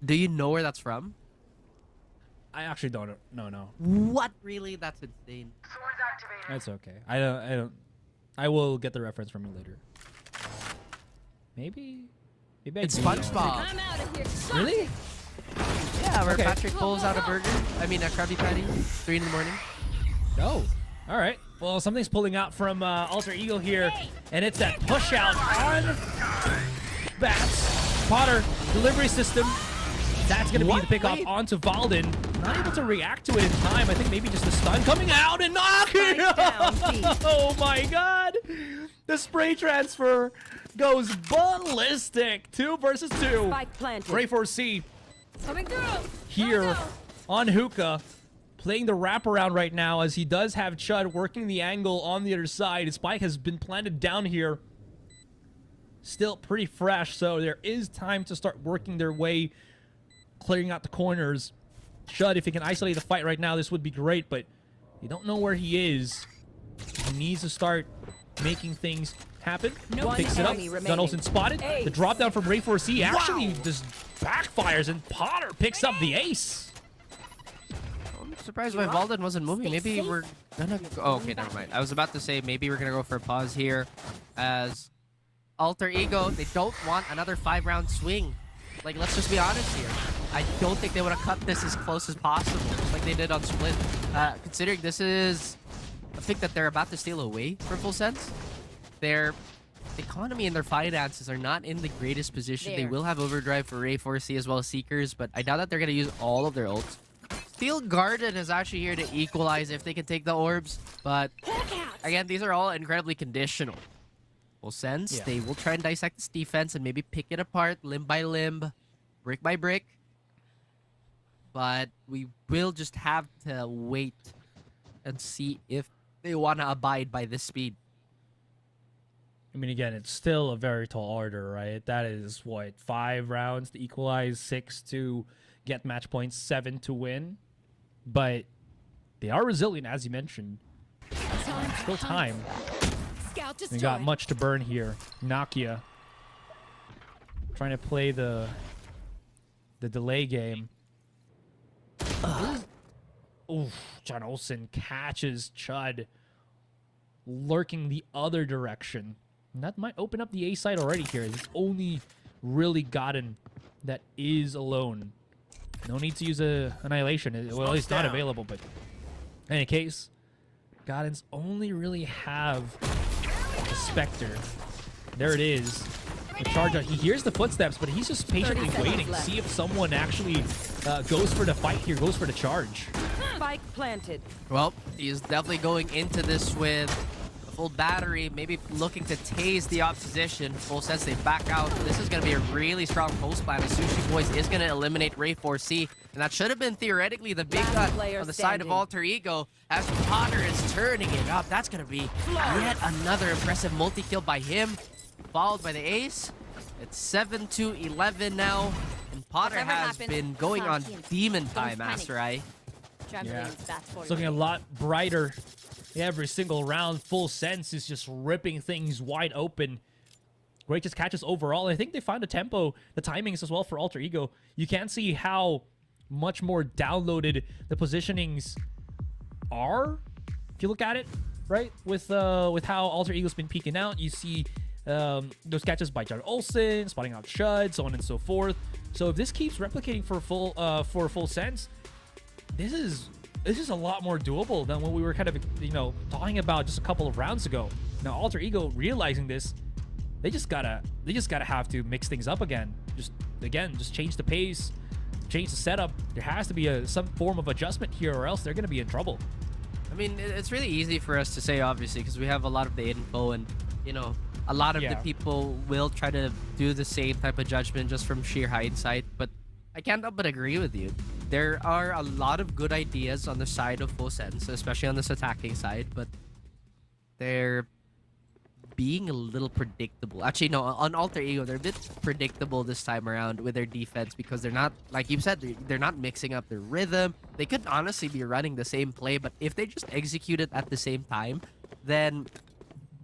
Do you know where that's from?
I actually don't know. No.
What? Really? That's insane.
That's okay. I don't. I will get the reference from you later. Maybe I
It's
do know.
SpongeBob.
I'm out of here.
Really?
Yeah, where
Okay.
Patrick pulls out a burger. I mean, a Krabby Patty. 3 in the morning.
Oh. All right. Well, something's pulling out from Alter Ego here, and it's that push out on Bats. Potter delivery system. That's going to be the pickoff
Wait.
onto Valden. Not able to react to it in time. I think maybe just the stun coming out and knocking.
Spike down, B.
Oh my god. The spray transfer goes ballistic. 2 versus 2.
Spike planted.
Ray 4C
Coming through.
here on Hookah. Playing the wraparound right now as he does have Chud working the angle on the other side. His spike has been planted down here. Still pretty fresh, so there is time to start working their way, clearing out the corners. Chud, if he can isolate the fight right now, this would be great, but you don't know where he is. He needs to start making things happen.
One
Picks it up.
enemy remaining.
Gun Olsen spotted.
Ace.
The drop down from Ray 4C actually just backfires, and Potter picks up the ace.
I'm surprised why Valden wasn't moving. Maybe we're gonna go. Oh, okay, never mind. I was about to say maybe we're gonna go for a pause here as Alter Ego, they don't want another 5-round swing. Like, let's just be honest here. I don't think they would have cut this as close as possible, just like they did on Split. Considering this is a pick that they're about to steal away for Full Sense, their economy and their finances are not in the greatest position. They
There.
will have Overdrive for Ray 4C as well as Seekers, but I doubt that they're going to use all of their ults. Steel Garden is actually here to equalize if they can take the orbs, but again, these are all incredibly conditional. Full Sense,
Yeah.
they will try and dissect this defense and maybe pick it apart limb by limb, brick by brick. But we will just have to wait and see if they want to abide by this speed.
I mean, again, it's still a very tall order, right? That is, what, 5 rounds to equalize, 6 to get match points, 7 to win. But they are resilient, as you mentioned. Still time.
Scout
They
destroyed.
got much to burn here. Nakia trying to play the delay game. Oof, John Olsen catches Chud lurking the other direction. And that might open up the A side already here. It's only really gotten that is alone. No need to use a Annihilation. Well, it's not available, but in any case, Goddens only really have the Spectre. There it is. The charge out. He hears the footsteps, but he's just patiently
30 seconds
waiting to
left.
see if someone actually goes for the fight here, goes for the charge.
Spike planted.
Well, he is definitely going into this with a full battery, maybe looking to tase the opposition. Full Sense, they back out. This is going to be a really strong post plan. The Sushi Boys is going to eliminate Ray 4C, and that should have been theoretically the big
Last
gun
player
on the side of
standing.
Alter Ego as Potter is turning it up. That's going to be yet another impressive multi-kill by him, followed by the ace. It's 7-11 now, and Potter
Whatever
has
happens,
been going on
champions.
demon
Don't
time,
panic.
Master Eye.
Trampoline's back for
It's looking a lot brighter every single round. Full Sense is just ripping things wide open. Great just catches overall. I think they found the tempo, the timings as well for Alter Ego. You can see how much more downloaded the positionings are. If you look at it, right, with how Alter Ego's been peeking out, you see those catches by John Olsen, spotting out Chud, so on and so forth. So if this keeps replicating for Full Sense, this is a lot more doable than what we were kind of, talking about just a couple of rounds ago. Now Alter Ego realizing this, they just gotta have to mix things up again. Just change the pace, change the setup. There has to be some form of adjustment here, or else they're gonna be in trouble.
I mean, it's really easy for us to say, obviously, because we have a lot of the info, and a lot of the people will try to do the same type of judgment just from sheer hindsight. But I can't help but agree with you. There are a lot of good ideas on the side of Full Sense, especially on this attacking side, but they're being a little predictable. Actually, no, on Alter Ego, they're a bit predictable this time around with their defense because they're not, like you said, they're not mixing up their rhythm. They could honestly be running the same play, but if they just execute it at the same time, then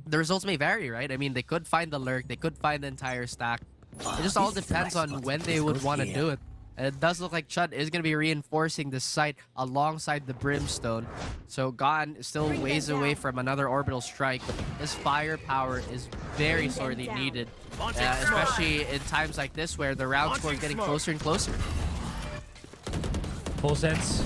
the results may vary, right? I mean, they could find the lurk, they could find the entire stack. It just all depends on when they would want to do it. And it does look like Chud is going to be reinforcing this site alongside the Brimstone. So Gon is still ways away from another orbital strike, but his firepower is very sorely needed. Especially in times like this where the round score is getting closer and closer.
Full sense.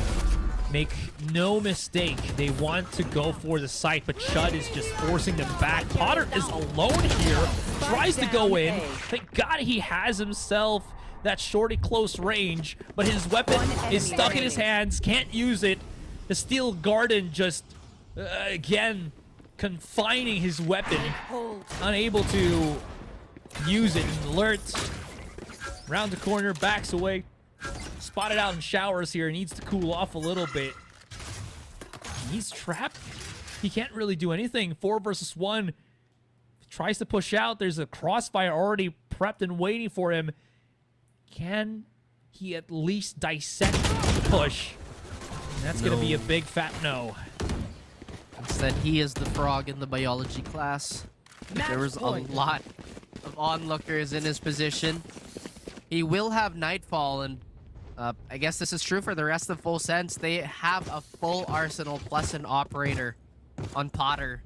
Make no mistake, they want to go for the site, but Chud is just forcing them back. Potter is alone here, tries to go in. Thank God he has himself that shorty close range, but his weapon is stuck in his hands, can't use it. The Steel Garden just, again, confining his weapon, unable to use it. Alert, round the corner, backs away. Spotted out in showers here, needs to cool off a little bit. He's trapped. He can't really do anything. 4 versus 1. Tries to push out. There's a crossfire already prepped and waiting for him. Can he at least dissect the push? And that's going to be a big fat no.
Instead, he is the frog in the biology class. There was a lot of onlookers in his position. He will have Nightfall, and I guess this is true for the rest of Full Sense. They have a full arsenal plus an operator on Potter.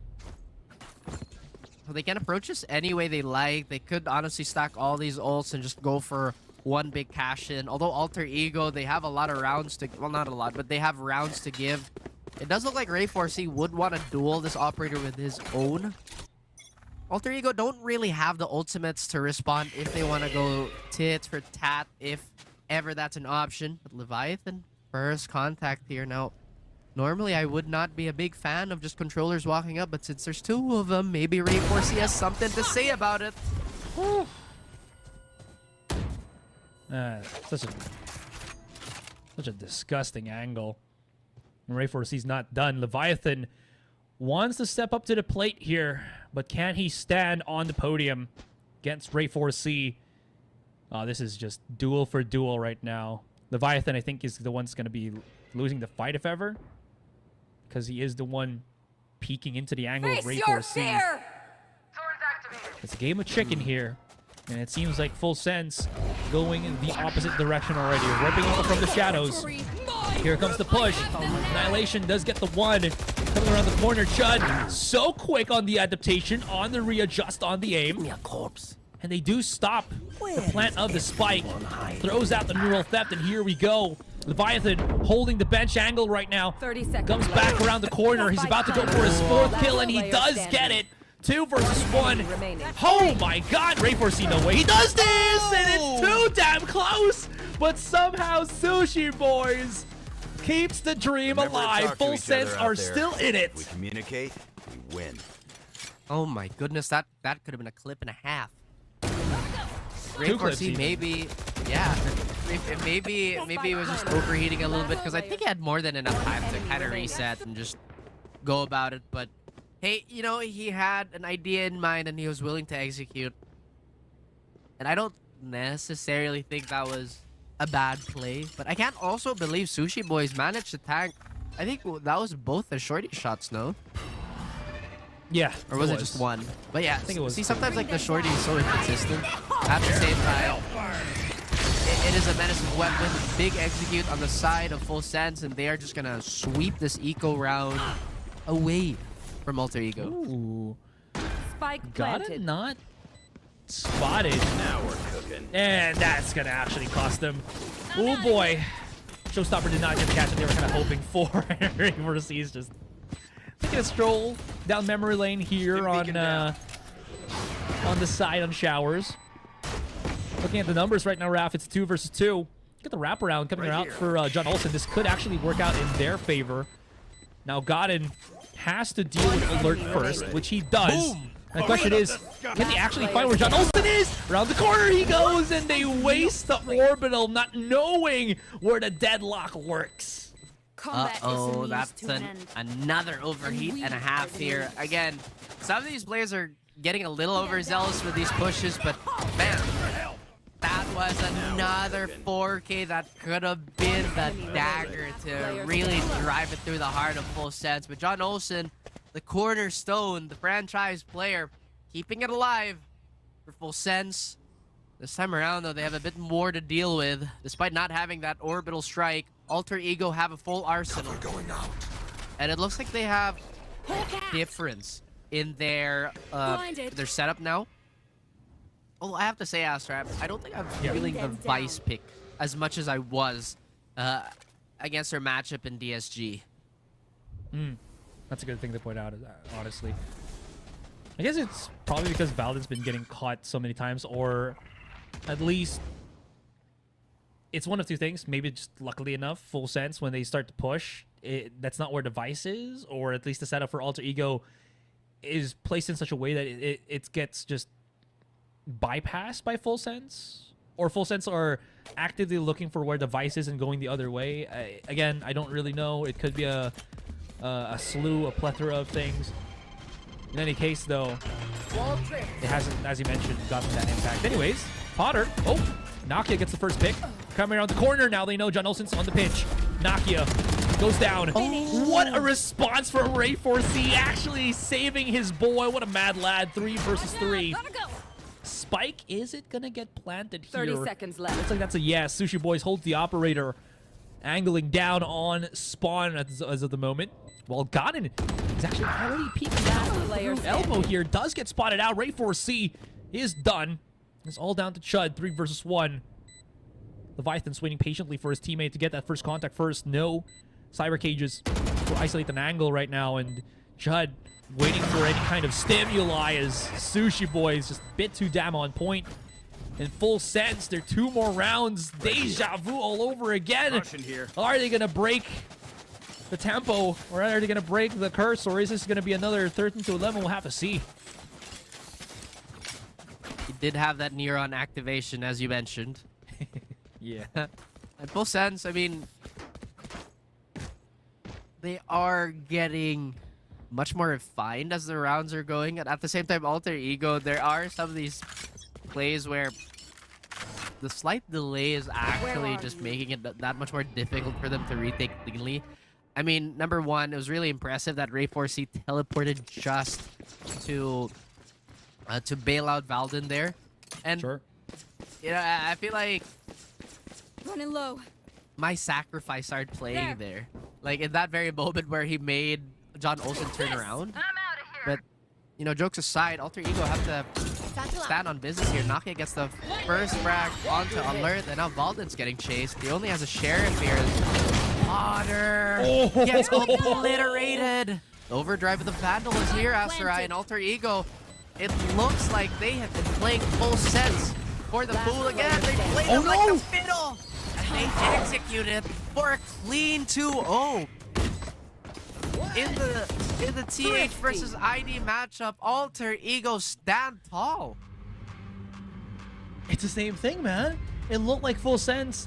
So they can approach this any way they like. They could honestly stack all these ults and just go for one big cash-in. Although Alter Ego, they have a lot of rounds to... Well, not a lot, but they have rounds to give. It does look like Ray 4C would want to duel this operator with his own. Alter Ego don't really have the ultimates to respond if they want to go tit for tat, if ever that's an option. But Leviathan, first contact here. Now, normally I would not be a big fan of just controllers walking up, but since there's 2 of them, maybe Ray 4C has something to say about it.
Such a disgusting angle. Ray 4C's not done. Leviathan wants to step up to the plate here, but can he stand on the podium against Ray 4C? This is just duel for duel right now. Leviathan, I think, is the one that's going to be losing the fight, if ever, because he is the one peeking into the angle of Ray 4C. It's a game of chicken here, and it seems like Full Sense going in the opposite direction already, ripping up from the shadows. Here comes the push. Annihilation does get the 1. Coming around the corner, Chud so quick on the adaptation, on the readjust, on the aim. And they do stop the plant of the spike. Throws out the neural theft, and here we go. Leviathan holding the bench angle right now.
30 seconds.
Comes back around the corner. He's about to go for his 4th kill, and he does get it. 2 versus 1. Oh my God, Ray 4C, no way. He does this, and it's too damn close. But somehow Sushi Boys keeps the dream alive. Full Sense are still in it.
We communicate, we win.
Oh my goodness, that could have been a clip and a half. Ray 4C maybe, yeah, maybe it was just overheating a little bit because I think he had more than enough time to kind of reset and just go about it. But hey, you know, he had an idea in mind and he was willing to execute. And I don't necessarily think that was a bad play, but I can't also believe Sushi Boys managed to tank. I think that was both the shorty shots, no?
Yeah.
Or was it just one? But yeah,
I think it was.
See, sometimes like the shorty is so inconsistent. At the same time, it is a menacing weapon. Big execute on the side of Full Sense, and they are just gonna sweep this eco round away from Alter Ego.
Ooh.
Spike
Got
planted.
it not spotted.
Now we're cooking.
And that's gonna actually cost them. Oh boy. Showstopper did not get the catch that they were kind of hoping for. Ray 4C is just taking a stroll down memory lane here on the side on showers. Looking at the numbers right now, Raph, it's 2 versus 2. Get the wraparound coming out for John Olsen. This could actually work out in their favor. Now Godin has to deal with Alert first, which he does.
Boom.
And the question is, can they actually find where John Olsen is? Around the corner he goes, and they waste the orbital, not knowing where the deadlock works.
Uh-oh, that's another overheat and a half here. Again, some of these players are getting a little overzealous with these pushes, but man, that was another 4K that could have been the dagger to really drive it through the heart of Full Sense. But John Olsen, the cornerstone, the franchise player, keeping it alive for Full Sense. This time around, though, they have a bit more to deal with. Despite not having that orbital strike, Alter Ego have a full arsenal. And it looks like they have difference in their setup now. Oh, I have to say, Astrap, I don't think I'm feeling the Vice pick as much as I was against their matchup in DSG.
That's a good thing to point out, honestly. I guess it's probably because Valden's been getting caught so many times, or at least it's one of two things. Maybe just luckily enough, Full Sense, when they start to push, that's not where the Vice is, or at least the setup for Alter Ego is placed in such a way that it gets just bypassed by Full Sense, or Full Sense are actively looking for where the Vice is and going the other way. Again, I don't really know. It could be a plethora of things. In any case, though, it hasn't, as you mentioned, gotten that impact. Anyways, Potter. Oh, Nakia gets the first pick. Coming around the corner. Now they know John Olsen's on the pitch. Nakia goes down. Oh, what a response from Ray 4C. Actually saving his boy. What a mad lad. 3 versus 3. Spike, is it going to get planted here?
30 seconds left.
Looks like that's a yes. Sushi Boys holds the operator. Angling down on spawn as of the moment. Well, Godin is actually already peeking down through elbow here. Does get spotted out. Ray 4C is done. It's all down to Chud. 3 versus 1. Leviathan's waiting patiently for his teammate to get that first contact first. No cyber cages to isolate an angle right now. And Chud waiting for any kind of stimuli as Sushi Boys just a bit too damn on point. In Full Sense, they're 2 more rounds. Deja vu all over again. Are they going to break the tempo, or are they going to break the curse, or is this going to be another 13 to 11? We'll have to see.
He did have that Neuron activation, as you mentioned.
Yeah.
At Full Sense, I mean, they are getting much more refined as the rounds are going. And at the same time, Alter Ego, there are some of these plays where the slight delay is actually just making it that much more difficult for them to retake cleanly. I mean, number one, it was really impressive that Ray 4C teleported just to bail out Valden there. And
sure.
You know, I feel like
Running low.
my sacrifice started playing there. Like in that very moment where he made John Olsen turn around.
I'm out of here.
But you know, jokes aside, Alter Ego have to stand on business here. Nakia gets the first frag onto Alert, and now Valden's getting chased. He only has a Sheriff here. Potter gets obliterated. Overdrive with the Vandal is here, Asterai, and Alter Ego. It looks like they have been playing Full Sense for the fool again. They played it like a fiddle, and they execute it for a clean 2-0. In the TH versus ID matchup, Alter Ego stand tall.
It's the same thing, man. It looked like Full Sense